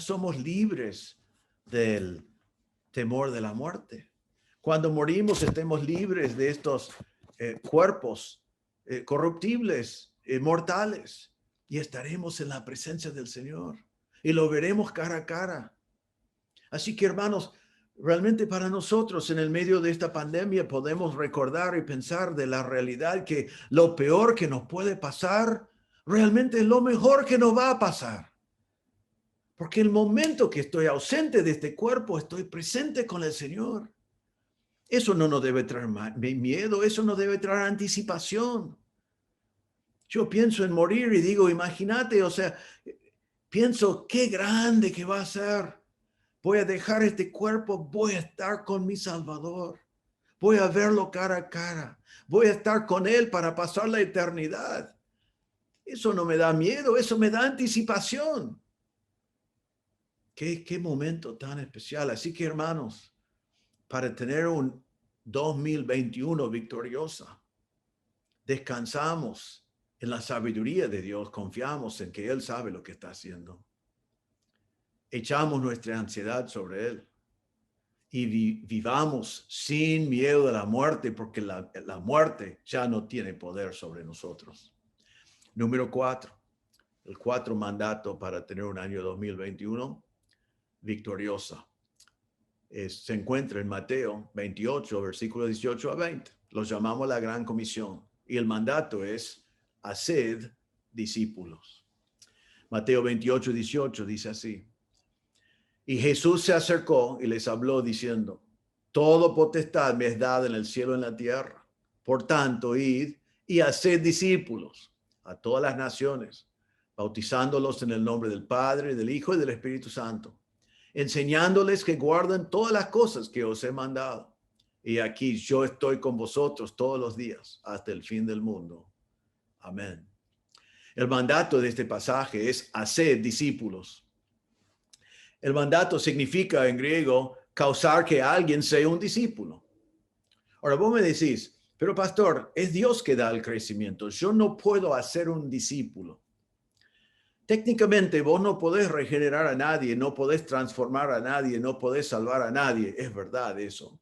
somos libres del temor de la muerte. Cuando morimos, estemos libres de estos cuerpos corruptibles, mortales, y estaremos en la presencia del Señor y lo veremos cara a cara. Así que, hermanos, realmente para nosotros en el medio de esta pandemia podemos recordar y pensar de la realidad que lo peor que nos puede pasar realmente es lo mejor que nos va a pasar. Porque el momento que estoy ausente de este cuerpo, estoy presente con el Señor. Eso no nos debe traer miedo, eso no debe traer anticipación. Yo pienso en morir y digo, imagínate, o sea, pienso qué grande que va a ser. Voy a dejar este cuerpo, voy a estar con mi Salvador. Voy a verlo cara a cara. Voy a estar con Él para pasar la eternidad. Eso no me da miedo, eso me da anticipación. Qué momento tan especial. Así que, hermanos, para tener un 2021 victoriosa, descansamos en la sabiduría de Dios, confiamos en que Él sabe lo que está haciendo. Echamos nuestra ansiedad sobre Él y vivamos sin miedo de la muerte, porque la muerte ya no tiene poder sobre nosotros. Número 4, el 4 mandato para tener un año 2021 victoriosa. Se encuentra en Mateo 28, versículos 18 a 20. Los llamamos la Gran Comisión. Y el mandato es, haced discípulos. Mateo 28, 18 dice así. Y Jesús se acercó y les habló diciendo, todo potestad me es dada en el cielo y en la tierra. Por tanto, id y haced discípulos a todas las naciones, bautizándolos en el nombre del Padre, del Hijo y del Espíritu Santo, enseñándoles que guarden todas las cosas que os he mandado. Y aquí yo estoy con vosotros todos los días hasta el fin del mundo. Amén. El mandato de este pasaje es hacer discípulos. El mandato significa en griego causar que alguien sea un discípulo. Ahora vos me decís, pero pastor, es Dios que da el crecimiento. Yo no puedo hacer un discípulo. Técnicamente vos no podés regenerar a nadie, no podés transformar a nadie, no podés salvar a nadie. Es verdad eso.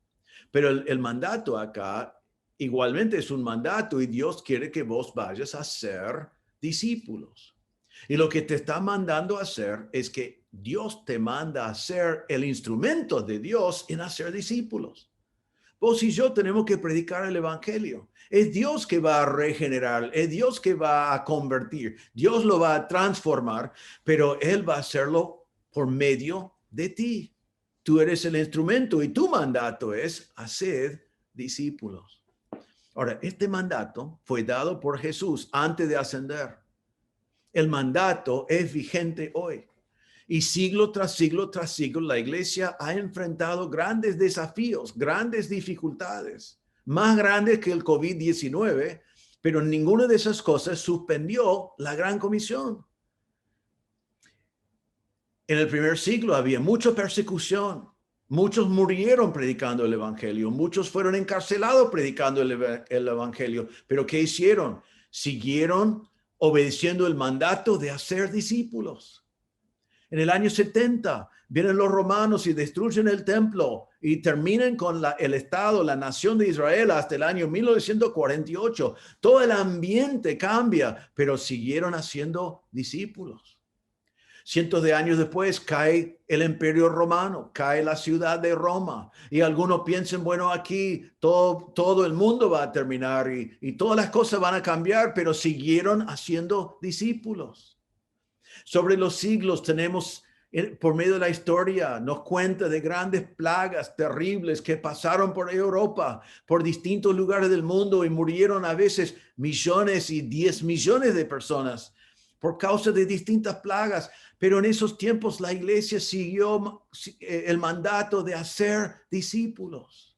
Pero el mandato acá igualmente es un mandato y Dios quiere que vos vayas a ser discípulos. Y lo que te está mandando a hacer es que Dios te manda a ser el instrumento de Dios en hacer discípulos. Vos y yo tenemos que predicar el evangelio. Es Dios que va a regenerar, es Dios que va a convertir, Dios lo va a transformar, pero Él va a hacerlo por medio de ti. Tú eres el instrumento y tu mandato es hacer discípulos. Ahora, este mandato fue dado por Jesús antes de ascender. El mandato es vigente hoy. Y siglo tras siglo tras siglo, la iglesia ha enfrentado grandes desafíos, grandes dificultades, más grandes que el COVID-19, pero ninguna de esas cosas suspendió la gran comisión. En el primer siglo había mucha persecución. Muchos murieron predicando el evangelio. Muchos fueron encarcelados predicando el evangelio. Pero ¿qué hicieron? Siguieron obedeciendo el mandato de hacer discípulos. En el año 70 vienen los romanos y destruyen el templo y terminan con el Estado, la nación de Israel hasta el año 1948. Todo el ambiente cambia, pero siguieron haciendo discípulos. Cientos de años después cae el imperio romano, cae la ciudad de Roma y algunos piensan, bueno, aquí todo el mundo va a terminar y todas las cosas van a cambiar, pero siguieron haciendo discípulos. Sobre los siglos tenemos, por medio de la historia, nos cuenta de grandes plagas terribles que pasaron por Europa, por distintos lugares del mundo y murieron a veces millones y 10 millones de personas por causa de distintas plagas. Pero en esos tiempos la iglesia siguió el mandato de hacer discípulos.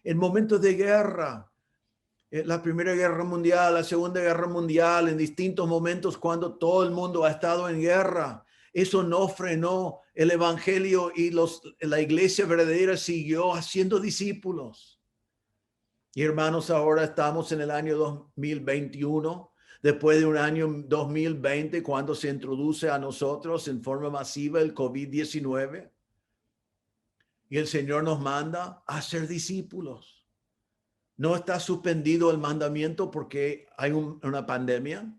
En momentos de guerra, la Primera Guerra Mundial, la Segunda Guerra Mundial, en distintos momentos cuando todo el mundo ha estado en guerra, eso no frenó el evangelio y la iglesia verdadera siguió haciendo discípulos. Y hermanos, ahora estamos en el año 2021, después de un año 2020, cuando se introduce a nosotros en forma masiva el COVID-19. Y el Señor nos manda a ser discípulos. No está suspendido el mandamiento porque hay una pandemia,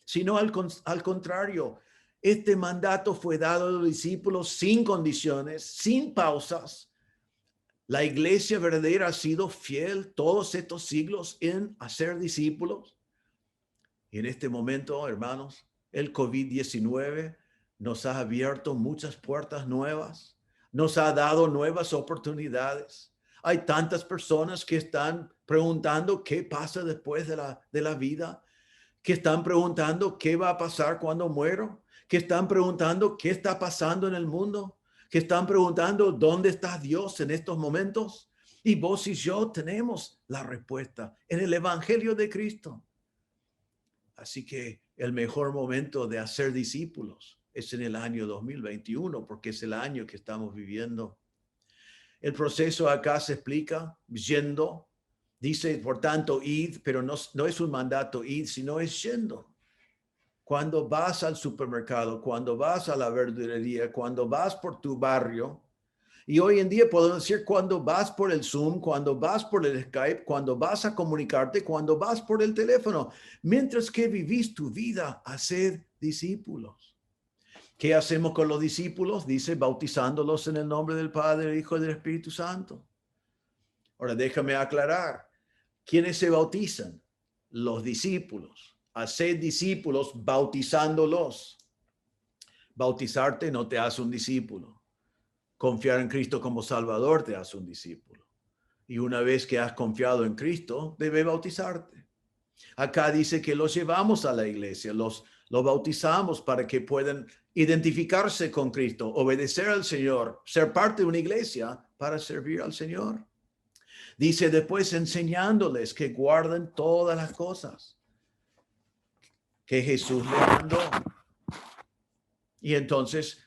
sino al contrario. Este mandato fue dado a los discípulos sin condiciones, sin pausas. La iglesia verdadera ha sido fiel todos estos siglos en hacer discípulos. Y en este momento, hermanos, el COVID-19 nos ha abierto muchas puertas nuevas, nos ha dado nuevas oportunidades. Hay tantas personas que están preguntando qué pasa después de la vida, que están preguntando qué va a pasar cuando muero, que están preguntando qué está pasando en el mundo, que están preguntando dónde está Dios en estos momentos. Y vos y yo tenemos la respuesta en el Evangelio de Cristo. Así que el mejor momento de hacer discípulos es en el año 2021, porque es el año que estamos viviendo. El proceso acá se explica yendo. Dice, por tanto, id, pero no es un mandato id, sino es yendo. Cuando vas al supermercado, cuando vas a la verdulería, cuando vas por tu barrio, y hoy en día podemos decir cuando vas por el Zoom, cuando vas por el Skype, cuando vas a comunicarte, cuando vas por el teléfono, mientras que vivís tu vida a ser discípulos. ¿Qué hacemos con los discípulos? Dice, bautizándolos en el nombre del Padre, del Hijo y del Espíritu Santo. Ahora déjame aclarar, ¿quiénes se bautizan? Los discípulos. Hacer discípulos bautizándolos. Bautizarte no te hace un discípulo. Confiar en Cristo como Salvador te hace un discípulo. Y una vez que has confiado en Cristo, debes bautizarte. Acá dice que los llevamos a la iglesia, los bautizamos para que puedan identificarse con Cristo, obedecer al Señor, ser parte de una iglesia para servir al Señor. Dice después enseñándoles que guarden todas las cosas que Jesús les mandó. Y entonces,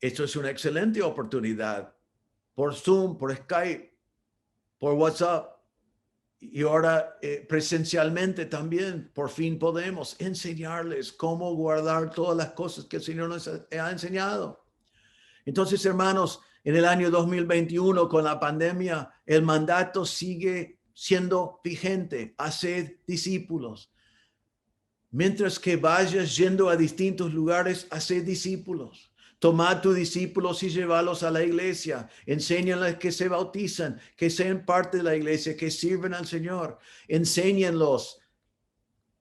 esto es una excelente oportunidad por Zoom, por Skype, por WhatsApp. Y ahora presencialmente también, por fin podemos enseñarles cómo guardar todas las cosas que el Señor nos ha enseñado. Entonces, hermanos, en el año 2021, con la pandemia, el mandato sigue siendo vigente, hacer discípulos. Mientras que vayas yendo a distintos lugares, hacer discípulos. Tomad tus discípulos y llevalos a la iglesia. Enséñales que se bautizan, que sean parte de la iglesia, que sirven al Señor. Enséñenlos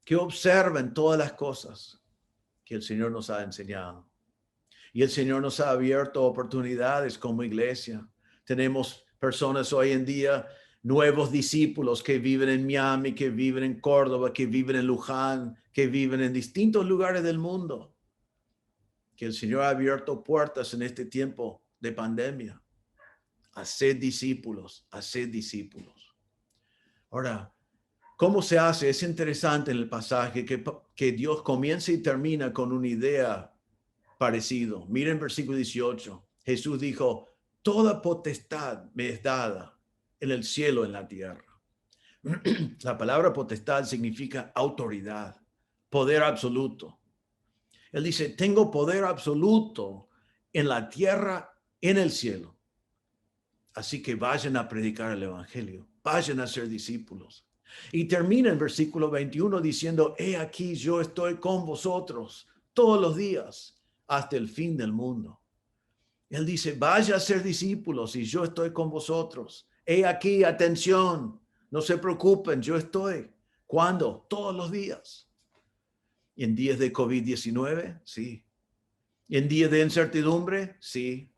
que observen todas las cosas que el Señor nos ha enseñado. Y el Señor nos ha abierto oportunidades como iglesia. Tenemos personas hoy en día, nuevos discípulos que viven en Miami, que viven en Córdoba, que viven en Luján, que viven en distintos lugares del mundo. Que el Señor ha abierto puertas en este tiempo de pandemia. Haced discípulos, haced discípulos. Ahora, ¿cómo se hace? Es interesante en el pasaje que Dios comienza y termina con una idea parecida. Miren versículo 18. Jesús dijo, toda potestad me es dada en el cielo, en la tierra. La palabra potestad significa autoridad, poder absoluto. Él dice, tengo poder absoluto en la tierra, en el cielo. Así que vayan a predicar el evangelio, vayan a ser discípulos. Y termina en versículo 21 diciendo, he aquí yo estoy con vosotros todos los días hasta el fin del mundo. Él dice, vaya a ser discípulos y yo estoy con vosotros. He aquí, atención, no se preocupen, yo estoy. ¿Cuándo? Todos los días. ¿En días de COVID-19? Sí. ¿En días de incertidumbre? Sí.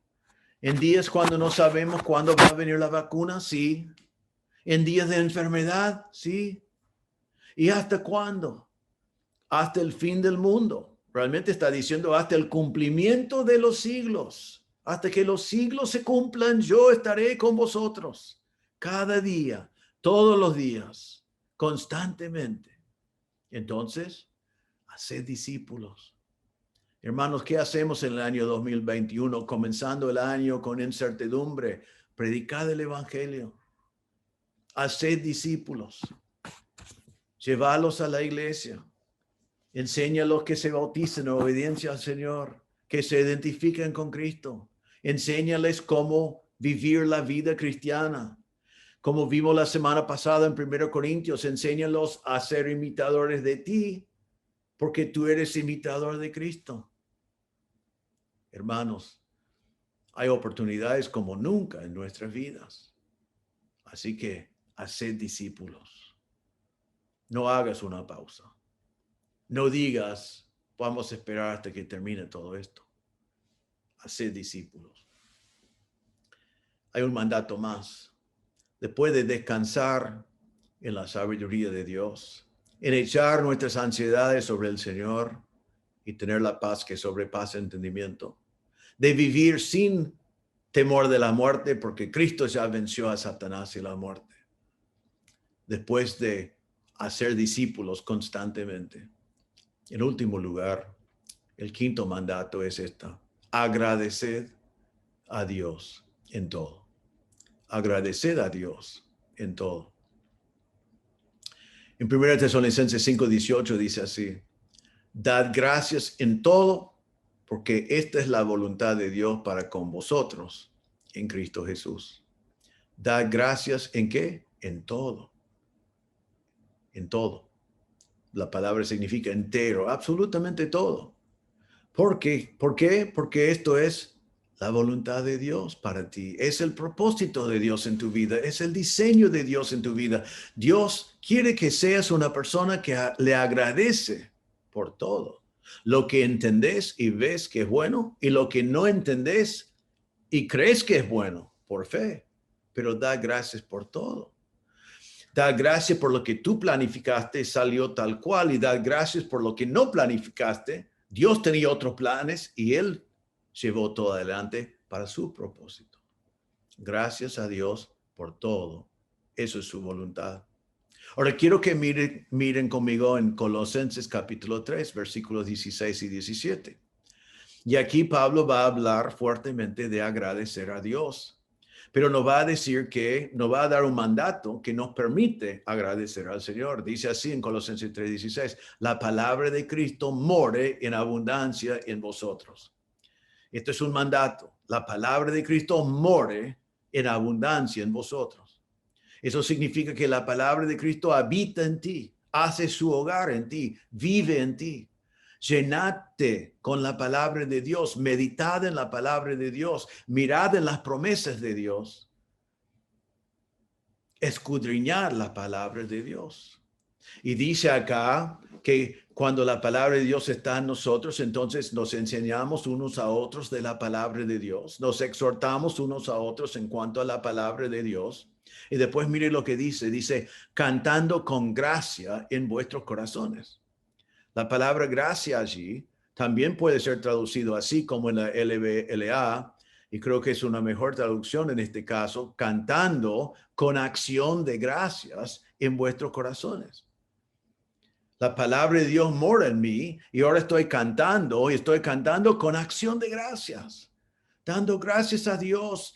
¿En días cuando no sabemos cuándo va a venir la vacuna? Sí. ¿En días de enfermedad? Sí. ¿Y hasta cuándo? Hasta el fin del mundo. Realmente está diciendo hasta el cumplimiento de los siglos. Hasta que los siglos se cumplan, yo estaré con vosotros. Cada día, todos los días, constantemente. Entonces, haced discípulos. Hermanos, ¿qué hacemos en el año 2021? Comenzando el año con incertidumbre. Predicad el evangelio. Haced discípulos. Llevalos a la iglesia. Enséñalos que se bauticen en obediencia al Señor, que se identifiquen con Cristo. Enséñales cómo vivir la vida cristiana. Como vimos la semana pasada en 1 Corintios, enséñalos a ser imitadores de ti, porque tú eres imitador de Cristo. Hermanos, hay oportunidades como nunca en nuestras vidas. Así que haced discípulos. No hagas una pausa. No digas, vamos a esperar hasta que termine todo esto. Haced discípulos. Hay un mandato más. Después de descansar en la sabiduría de Dios, en echar nuestras ansiedades sobre el Señor y tener la paz que sobrepasa entendimiento, de vivir sin temor de la muerte, porque Cristo ya venció a Satanás y la muerte. Después de hacer discípulos constantemente. En último lugar, el quinto mandato es esta: agradeced a Dios en todo. Agradeced a Dios en todo. En 1 Tesalonicenses 5:18 dice así: dad gracias en todo, porque esta es la voluntad de Dios para con vosotros en Cristo Jesús. Dad gracias ¿en qué? En todo. En todo. La palabra significa entero, absolutamente todo. ¿Por qué? ¿Por qué? Porque esto es la voluntad de Dios para ti. Es el propósito de Dios en tu vida. Es el diseño de Dios en tu vida. Dios quiere que seas una persona que le agradece por todo. Lo que entendés y ves que es bueno, y lo que no entendés y crees que es bueno por fe. Pero da gracias por todo. Da gracias por lo que tú planificaste, salió tal cual, y da gracias por lo que no planificaste. Dios tenía otros planes y Él llevó todo adelante para su propósito. Gracias a Dios por todo. Eso es su voluntad. Ahora quiero que miren conmigo en Colosenses capítulo 3, versículos 16 y 17. Y aquí Pablo va a hablar fuertemente de agradecer a Dios. Pero nos va a decir que nos va a dar un mandato que nos permite agradecer al Señor. Dice así en Colosenses 3:16, la palabra de Cristo more en abundancia en vosotros. Esto es un mandato. La palabra de Cristo more en abundancia en vosotros. Eso significa que la palabra de Cristo habita en ti, hace su hogar en ti, vive en ti. Llenate con la palabra de Dios, meditad en la palabra de Dios, mirad en las promesas de Dios, escudriñar la palabra de Dios. Y dice acá que cuando la palabra de Dios está en nosotros, entonces nos enseñamos unos a otros de la palabra de Dios, nos exhortamos unos a otros en cuanto a la palabra de Dios. Y después mire lo que dice, cantando con gracia en vuestros corazones. La palabra gracia allí también puede ser traducido así como en la LBLA, y creo que es una mejor traducción en este caso, cantando con acción de gracias en vuestros corazones. La palabra de Dios mora en mí y ahora estoy cantando con acción de gracias, dando gracias a Dios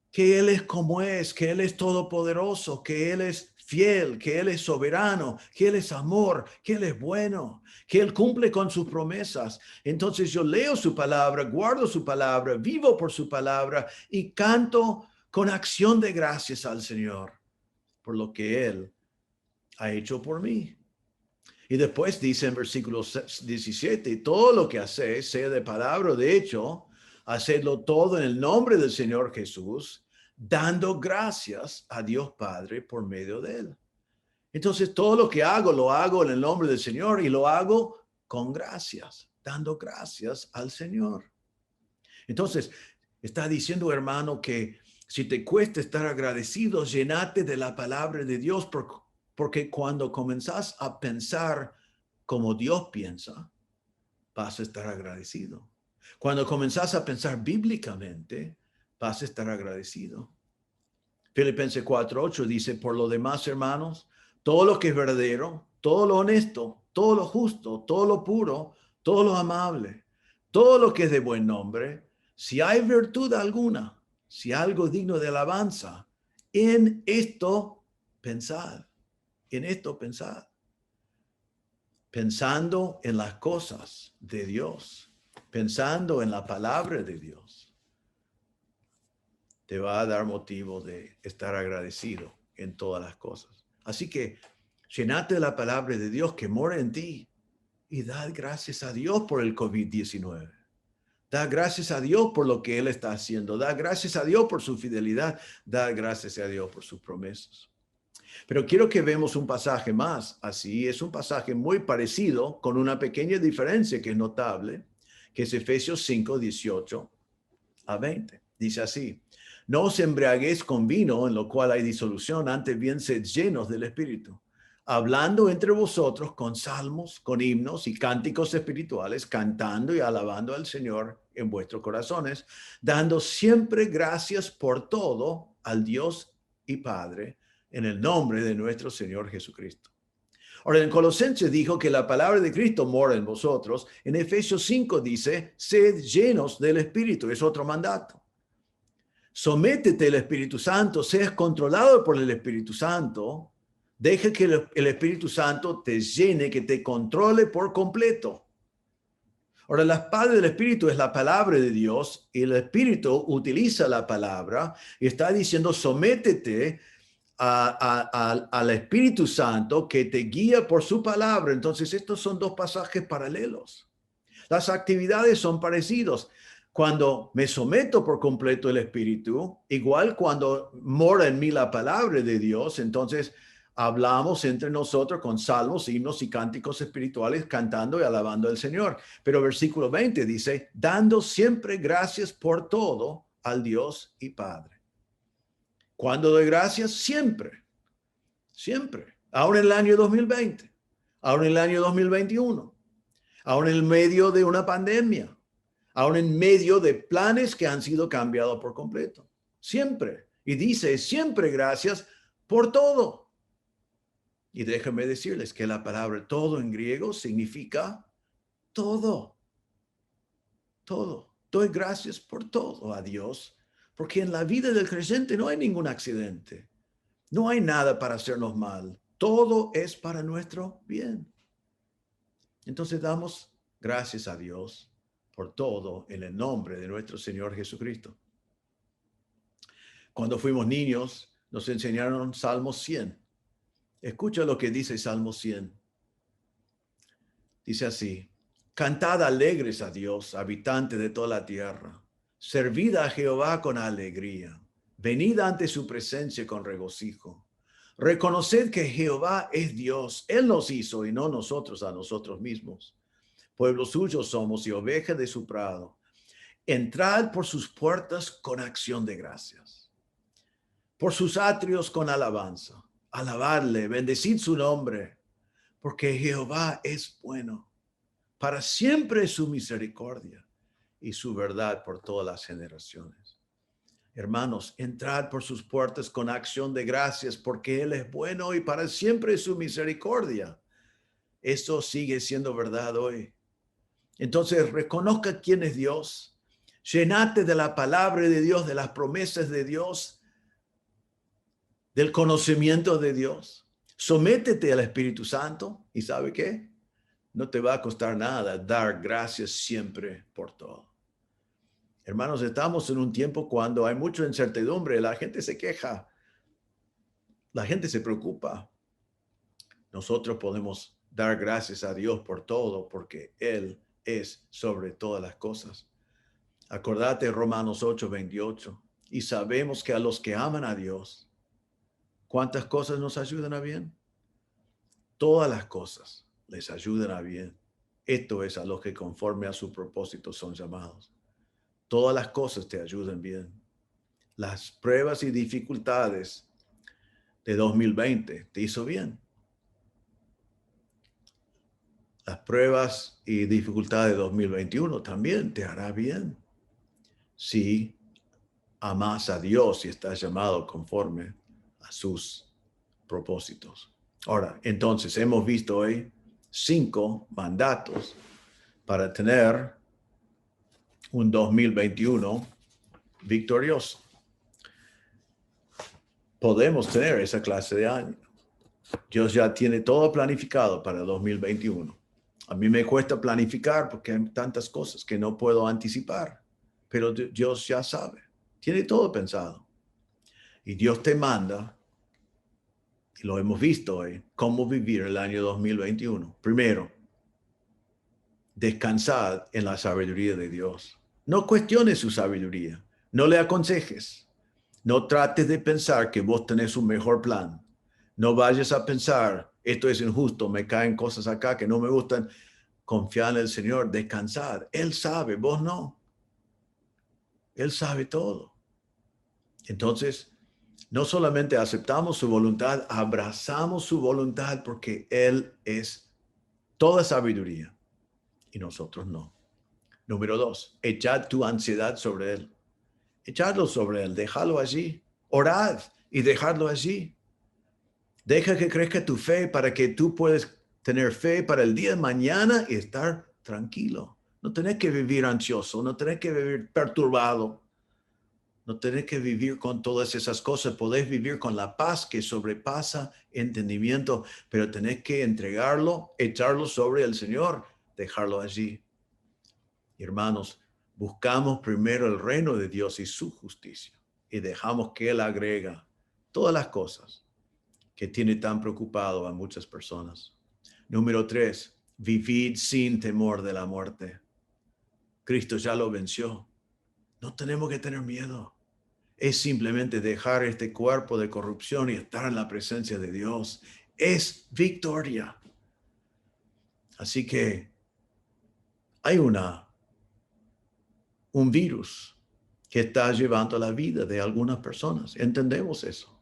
que Él es como es, que Él es todopoderoso, que Él es fiel, que Él es soberano, que Él es amor, que Él es bueno, que Él cumple con sus promesas. Entonces yo leo su palabra, guardo su palabra, vivo por su palabra y canto con acción de gracias al Señor por lo que Él ha hecho por mí. Y después dice en versículo 17, todo lo que hacéis, sea de palabra o de hecho, hacedlo todo en el nombre del Señor Jesús, dando gracias a Dios Padre por medio de Él. Entonces, todo lo que hago, lo hago en el nombre del Señor y lo hago con gracias, dando gracias al Señor. Entonces, está diciendo, hermano, que si te cuesta estar agradecido, llénate de la palabra de Dios, porque cuando comenzás a pensar como Dios piensa, vas a estar agradecido. Cuando comenzás a pensar bíblicamente, vas a estar agradecido. Filipenses 4:8 dice, por lo demás, hermanos, todo lo que es verdadero, todo lo honesto, todo lo justo, todo lo puro, todo lo amable, todo lo que es de buen nombre, si hay virtud alguna, si algo digno de alabanza, en esto pensad. En esto pensad, pensando en las cosas de Dios, pensando en la palabra de Dios, te va a dar motivo de estar agradecido en todas las cosas. Así que llenate de la palabra de Dios que mora en ti y dad gracias a Dios por el COVID-19. Da gracias a Dios por lo que Él está haciendo. Da gracias a Dios por su fidelidad. Da gracias a Dios por sus promesas. Pero quiero que vemos un pasaje más así. Es un pasaje muy parecido con una pequeña diferencia que es notable, que es Efesios 5:18-20. Dice así, no os embriaguéis con vino en lo cual hay disolución, antes bien sed llenos del Espíritu, hablando entre vosotros con salmos, con himnos y cánticos espirituales, cantando y alabando al Señor en vuestros corazones, dando siempre gracias por todo al Dios y Padre, en el nombre de nuestro Señor Jesucristo. Ahora, en Colosenses dijo que la palabra de Cristo mora en vosotros. En Efesios 5 dice, sed llenos del Espíritu. Es otro mandato. Sométete al Espíritu Santo, seas controlado por el Espíritu Santo. Deja que el Espíritu Santo te llene, que te controle por completo. Ahora, la espada del Espíritu es la palabra de Dios y el Espíritu utiliza la palabra y está diciendo, sométete al Espíritu Santo que te guía por su palabra. Entonces, estos son dos pasajes paralelos. Las actividades son parecidas. Cuando me someto por completo al Espíritu, igual cuando mora en mí la palabra de Dios, entonces hablamos entre nosotros con salmos, himnos y cánticos espirituales, cantando y alabando al Señor. Pero versículo 20 dice, dando siempre gracias por todo al Dios y Padre. ¿Cuándo doy gracias? Siempre, siempre. Ahora en el año 2020, ahora en el año 2021, ahora en el medio de una pandemia, ahora en medio de planes que han sido cambiados por completo. Siempre. Y dice, siempre gracias por todo. Y déjenme decirles que la palabra todo en griego significa todo. Todo. Doy gracias por todo a Dios. Porque en la vida del creyente no hay ningún accidente. No hay nada para hacernos mal. Todo es para nuestro bien. Entonces damos gracias a Dios por todo en el nombre de nuestro Señor Jesucristo. Cuando fuimos niños, nos enseñaron Salmo 100. Escucha lo que dice Salmo 100. Dice así, Cantad alegres a Dios, habitantes de toda la tierra. Servid a Jehová con alegría. Venid ante su presencia con regocijo. Reconoced que Jehová es Dios. Él nos hizo y no nosotros a nosotros mismos. Pueblo suyo somos y ovejas de su prado. Entrad por sus puertas con acción de gracias. Por sus atrios con alabanza. Alabadle, bendecid su nombre, porque Jehová es bueno. Para siempre es su misericordia y su verdad por todas las generaciones. Hermanos, entrad por sus puertas con acción de gracias, porque Él es bueno y para siempre es su misericordia. Esto sigue siendo verdad hoy. Entonces, reconozca quién es Dios. Llenate de la palabra de Dios, de las promesas de Dios, del conocimiento de Dios. Sométete al Espíritu Santo y ¿sabe qué? No te va a costar nada dar gracias siempre por todo. Hermanos, estamos en un tiempo cuando hay mucha incertidumbre. La gente se queja. La gente se preocupa. Nosotros podemos dar gracias a Dios por todo porque Él es sobre todas las cosas. Acordate Romanos 8:28. Y sabemos que a los que aman a Dios, ¿cuántas cosas nos ayudan a bien? Todas las cosas les ayudan a bien. Esto es a los que conforme a su propósito son llamados. Todas las cosas te ayudan bien. Las pruebas y dificultades de 2020 te hizo bien. Las pruebas y dificultades de 2021 también te hará bien. Si amas a Dios y estás llamado conforme a sus propósitos. Ahora, entonces hemos visto hoy 5 mandatos para tener un 2021 victorioso. Podemos tener esa clase de año. Dios ya tiene todo planificado para 2021. A mí me cuesta planificar porque hay tantas cosas que no puedo anticipar, pero Dios ya sabe, tiene todo pensado. Y Dios te manda, y lo hemos visto hoy, cómo vivir el año 2021. Primero, descansad en la sabiduría de Dios. No cuestiones su sabiduría, no le aconsejes. No trates de pensar que vos tenés un mejor plan. No vayas a pensar, esto es injusto, me caen cosas acá que no me gustan. Confía en el Señor, descansad. Él sabe, vos no. Él sabe todo. Entonces, no solamente aceptamos su voluntad, abrazamos su voluntad porque Él es toda sabiduría y nosotros no. Número 2, echad tu ansiedad sobre Él. Echadlo sobre Él, déjalo allí. Orad y dejadlo allí. Deja que crezca tu fe para que tú puedas tener fe para el día de mañana y estar tranquilo. No tenés que vivir ansioso, no tenés que vivir perturbado. No tenés que vivir con todas esas cosas. Podés vivir con la paz que sobrepasa entendimiento, pero tenés que entregarlo, echarlo sobre el Señor, dejarlo allí. Hermanos, buscamos primero el reino de Dios y su justicia y dejamos que Él agrega todas las cosas que tiene tan preocupado a muchas personas. Número 3, vivid sin temor de la muerte. Cristo ya lo venció. No tenemos que tener miedo. Es simplemente dejar este cuerpo de corrupción y estar en la presencia de Dios. Es victoria. Así que hay un virus que está llevando la vida de algunas personas. Entendemos eso.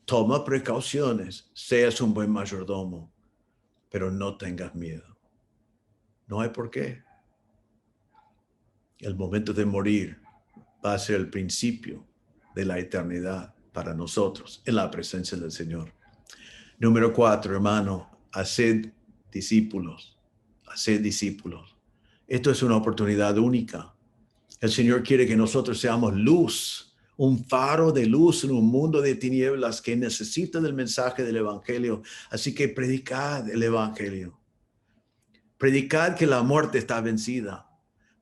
Toma precauciones, seas un buen mayordomo, pero no tengas miedo. No hay por qué. El momento de morir va a ser el principio de la eternidad para nosotros en la presencia del Señor. Número 4, hermano, haced discípulos. Haced discípulos. Esto es una oportunidad única. El Señor quiere que nosotros seamos luz, un faro de luz en un mundo de tinieblas que necesita del mensaje del Evangelio. Así que predicad el Evangelio. Predicad que la muerte está vencida.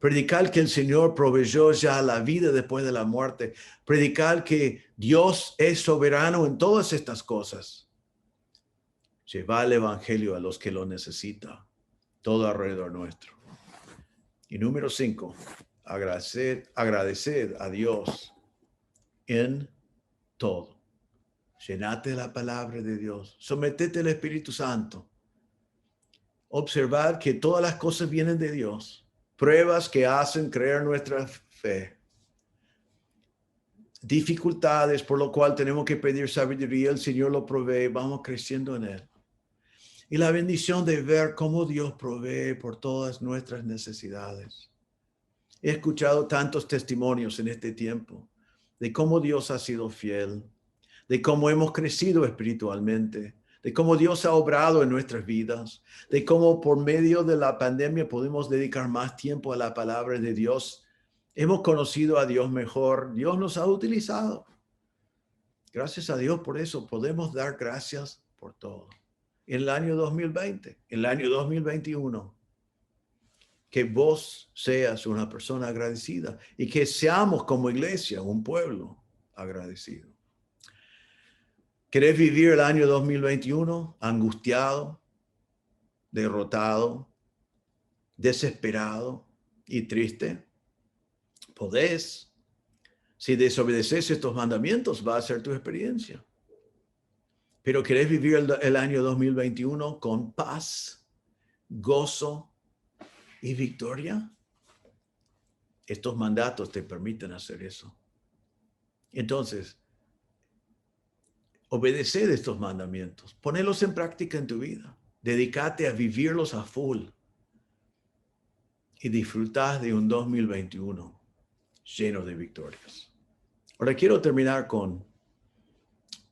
Predicar que el Señor proveyó ya la vida después de la muerte. Predicar que Dios es soberano en todas estas cosas. Llevar el Evangelio a los que lo necesitan, todo alrededor nuestro. Y número 5, agradecer a Dios en todo. Llenate de la palabra de Dios. Sometete al Espíritu Santo. Observar que todas las cosas vienen de Dios. Pruebas que hacen creer nuestra fe. Dificultades por lo cual tenemos que pedir sabiduría. El Señor lo provee. Vamos creciendo en Él. Y la bendición de ver cómo Dios provee por todas nuestras necesidades. He escuchado tantos testimonios en este tiempo de cómo Dios ha sido fiel, de cómo hemos crecido espiritualmente, de cómo Dios ha obrado en nuestras vidas, de cómo por medio de la pandemia podemos dedicar más tiempo a la palabra de Dios. Hemos conocido a Dios mejor. Dios nos ha utilizado. Gracias a Dios por eso. Podemos dar gracias por todo. En el año 2020, en el año 2021, que vos seas una persona agradecida y que seamos como iglesia, un pueblo agradecido. ¿Querés vivir el año 2021 angustiado, derrotado, desesperado y triste? Podés. Si desobedeces estos mandamientos, va a ser tu experiencia. Pero ¿querés vivir el año 2021 con paz, gozo y victoria? Estos mandatos te permiten hacer eso. Entonces, obedeced estos mandamientos, ponelos en práctica en tu vida, dedícate a vivirlos a full y disfrutad de un 2021 lleno de victorias. Ahora quiero terminar con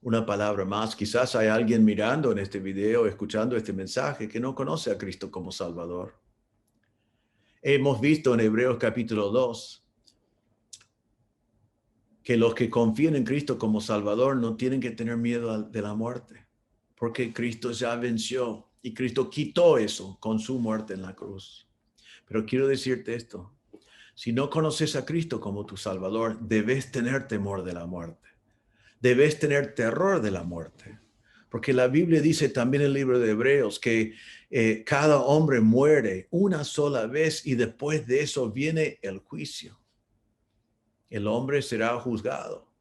una palabra más. Quizás hay alguien mirando en este video, escuchando este mensaje que no conoce a Cristo como Salvador. Hemos visto en Hebreos capítulo 2 que los que confían en Cristo como Salvador no tienen que tener miedo de la muerte, porque Cristo ya venció y Cristo quitó eso con su muerte en la cruz. Pero quiero decirte esto, si no conoces a Cristo como tu Salvador, debes tener temor de la muerte, debes tener terror de la muerte, porque la Biblia dice también en el libro de Hebreos que cada hombre muere una sola vez y después de eso viene el juicio. El hombre será juzgado.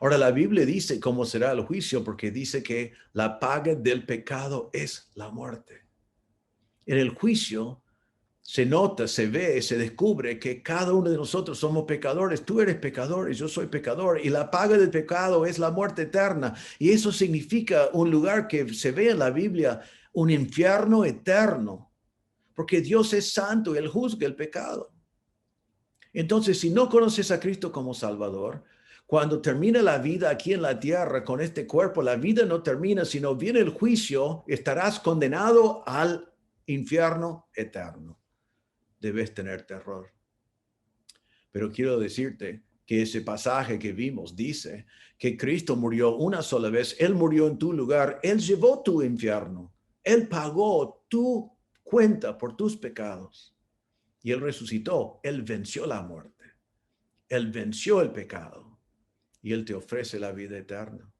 Ahora, la Biblia dice cómo será el juicio porque dice que la paga del pecado es la muerte. En el juicio se nota, se ve, se descubre que cada uno de nosotros somos pecadores. Tú eres pecador y yo soy pecador. Y la paga del pecado es la muerte eterna. Y eso significa un lugar que se ve en la Biblia, un infierno eterno. Porque Dios es santo y Él juzga el pecado. Entonces, si no conoces a Cristo como Salvador, cuando termina la vida aquí en la tierra con este cuerpo, la vida no termina, sino viene el juicio, estarás condenado al infierno eterno. Debes tener terror. Pero quiero decirte que ese pasaje que vimos dice que Cristo murió una sola vez, Él murió en tu lugar, Él llevó tu infierno, Él pagó tu cuenta por tus pecados. Y Él resucitó, Él venció la muerte, Él venció el pecado y Él te ofrece la vida eterna.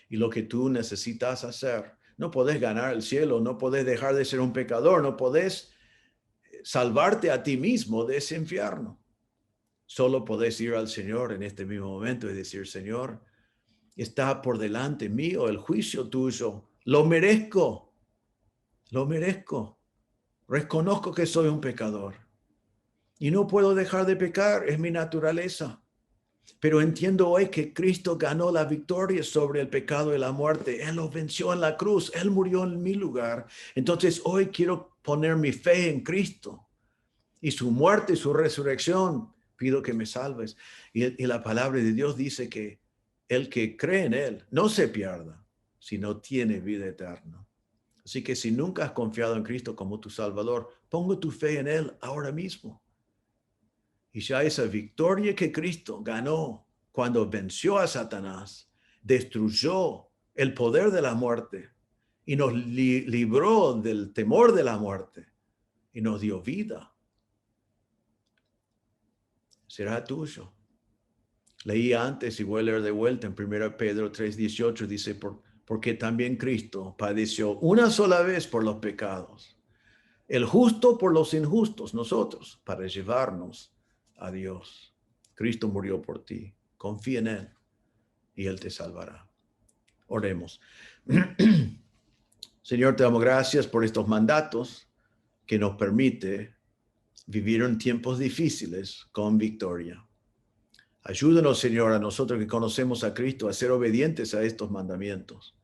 Y lo que tú necesitas hacer, no podés ganar el cielo, no podés dejar de ser un pecador, no podés salvarte a ti mismo de ese infierno. Solo podés ir al Señor en este mismo momento y decir, Señor, está por delante mío el juicio tuyo, lo merezco, lo merezco. Reconozco que soy un pecador y no puedo dejar de pecar, es mi naturaleza. Pero entiendo hoy que Cristo ganó la victoria sobre el pecado y la muerte. Él lo venció en la cruz, Él murió en mi lugar. Entonces hoy quiero poner mi fe en Cristo y su muerte y su resurrección. Pido que me salves. Y la palabra de Dios dice que el que cree en Él no se pierda, sino tiene vida eterna. Así que si nunca has confiado en Cristo como tu Salvador, pongo tu fe en Él ahora mismo. Y ya esa victoria que Cristo ganó cuando venció a Satanás, destruyó el poder de la muerte y nos libró del temor de la muerte y nos dio vida, será tuyo. Leí antes y voy a leer de vuelta en 1 Pedro 3:18, dice, porque también Cristo padeció una sola vez por los pecados, El justo por los injustos, nosotros, para llevarnos a Dios. Cristo murió por ti. Confía en Él y Él te salvará. Oremos. Señor, te damos gracias por estos mandatos que nos permite vivir en tiempos difíciles con victoria. Ayúdanos, Señor, a nosotros que conocemos a Cristo, a ser obedientes a estos mandamientos.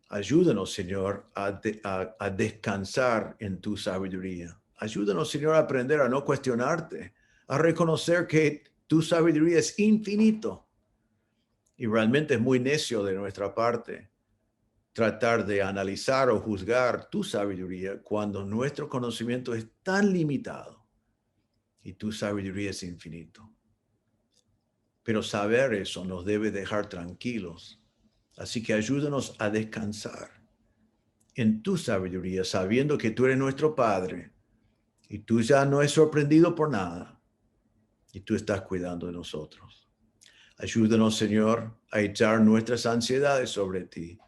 Ayúdanos, Señor, a descansar en tu sabiduría. Ayúdanos, Señor, a aprender a no cuestionarte, a reconocer que tu sabiduría es infinito. Y realmente es muy necio de nuestra parte tratar de analizar o juzgar tu sabiduría cuando nuestro conocimiento es tan limitado y tu sabiduría es infinito. Pero saber eso nos debe dejar tranquilos. Así que ayúdanos a descansar en tu sabiduría, sabiendo que tú eres nuestro Padre y tú ya no es sorprendido por nada y tú estás cuidando de nosotros. Ayúdanos, Señor, a echar nuestras ansiedades sobre ti,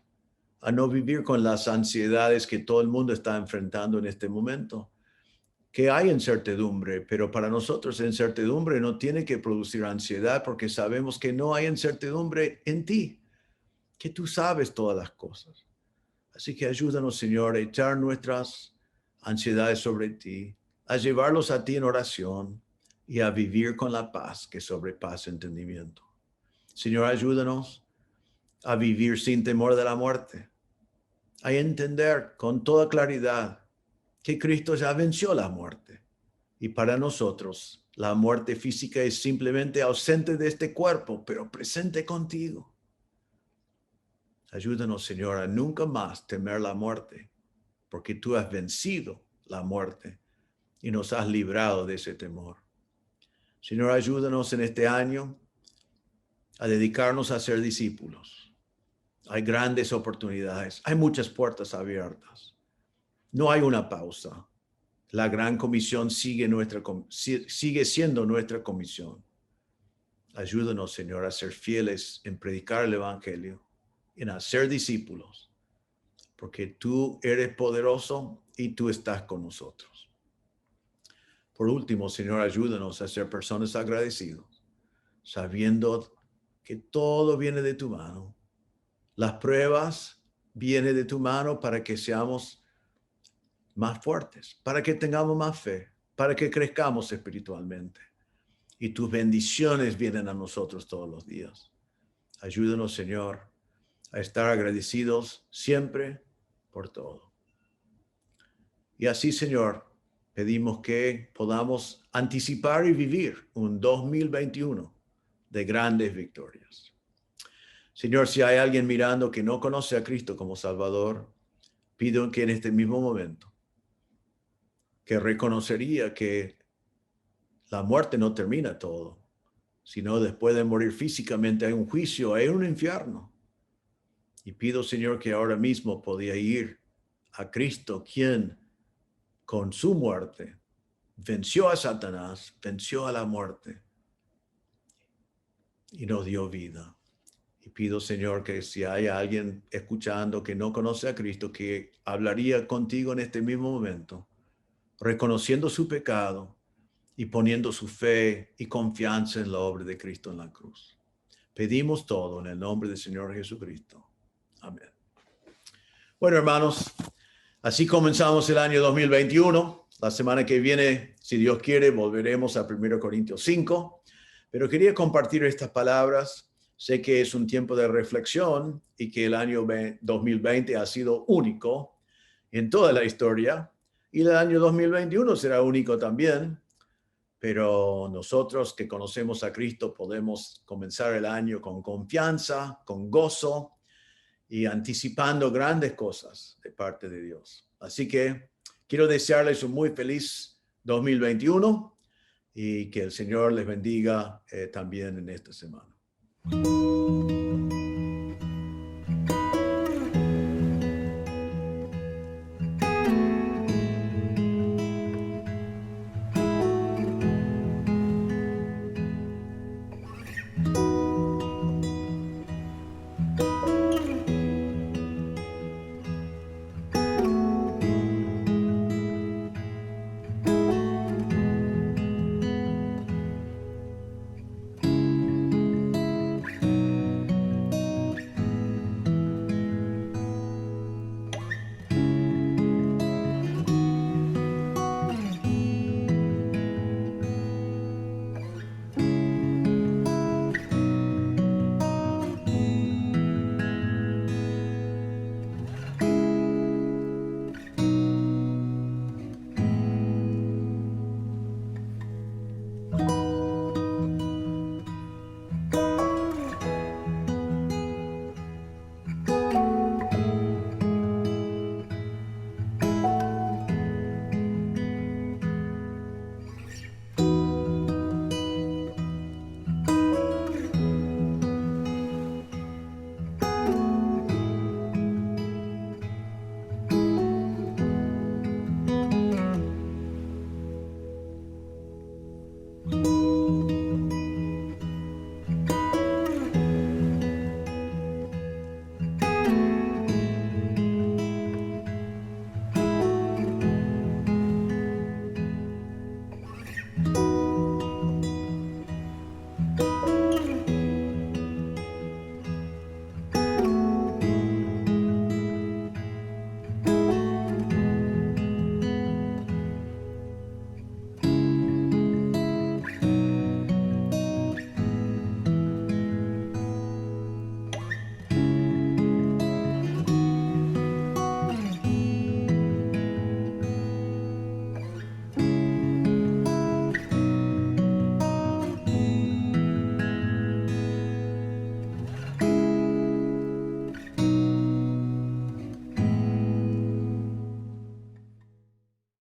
a no vivir con las ansiedades que todo el mundo está enfrentando en este momento, que hay incertidumbre, pero para nosotros incertidumbre no tiene que producir ansiedad porque sabemos que no hay incertidumbre en ti, que tú sabes todas las cosas. Así que ayúdanos, Señor, a echar nuestras ansiedades sobre ti, a llevarlos a ti en oración y a vivir con la paz que sobrepasa entendimiento. Señor, ayúdanos a vivir sin temor de la muerte, a entender con toda claridad que Cristo ya venció la muerte. Y para nosotros, la muerte física es simplemente ausente de este cuerpo, pero presente contigo. Ayúdanos, Señor, a nunca más temer la muerte, porque tú has vencido la muerte y nos has librado de ese temor. Señor, ayúdanos en este año a dedicarnos a ser discípulos. Hay grandes oportunidades, hay muchas puertas abiertas. No hay una pausa. La gran comisión sigue siendo nuestra comisión. Ayúdanos, Señor, a ser fieles en predicar el evangelio, en hacer discípulos, porque tú eres poderoso y tú estás con nosotros. Por último, Señor, ayúdanos a ser personas agradecidos, sabiendo que todo viene de tu mano. Las pruebas vienen de tu mano para que seamos más fuertes, para que tengamos más fe, para que crezcamos espiritualmente. Y tus bendiciones vienen a nosotros todos los días. Ayúdanos, Señor, a estar agradecidos siempre por todo. Y así, Señor, pedimos que podamos anticipar y vivir un 2021 de grandes victorias. Señor, si hay alguien mirando que no conoce a Cristo como Salvador, pido que en este mismo momento, que reconocería que la muerte no termina todo, sino después de morir físicamente hay un juicio, hay un infierno. Y pido, Señor, que ahora mismo podía ir a Cristo, quien con su muerte venció a Satanás, venció a la muerte y nos dio vida. Y pido, Señor, que si hay alguien escuchando que no conoce a Cristo, que hablaría contigo en este mismo momento, reconociendo su pecado y poniendo su fe y confianza en la obra de Cristo en la cruz. Pedimos todo en el nombre del Señor Jesucristo. Amén. Bueno, hermanos, así comenzamos el año 2021. La semana que viene, si Dios quiere, volveremos a 1 Corintios 5. Pero quería compartir estas palabras. Sé que es un tiempo de reflexión y que el año 2020 ha sido único en toda la historia. Y el año 2021 será único también. Pero nosotros que conocemos a Cristo podemos comenzar el año con confianza, con gozo y anticipando grandes cosas de parte de Dios. Así que quiero desearles un muy feliz 2021 y que el Señor les bendiga también en esta semana.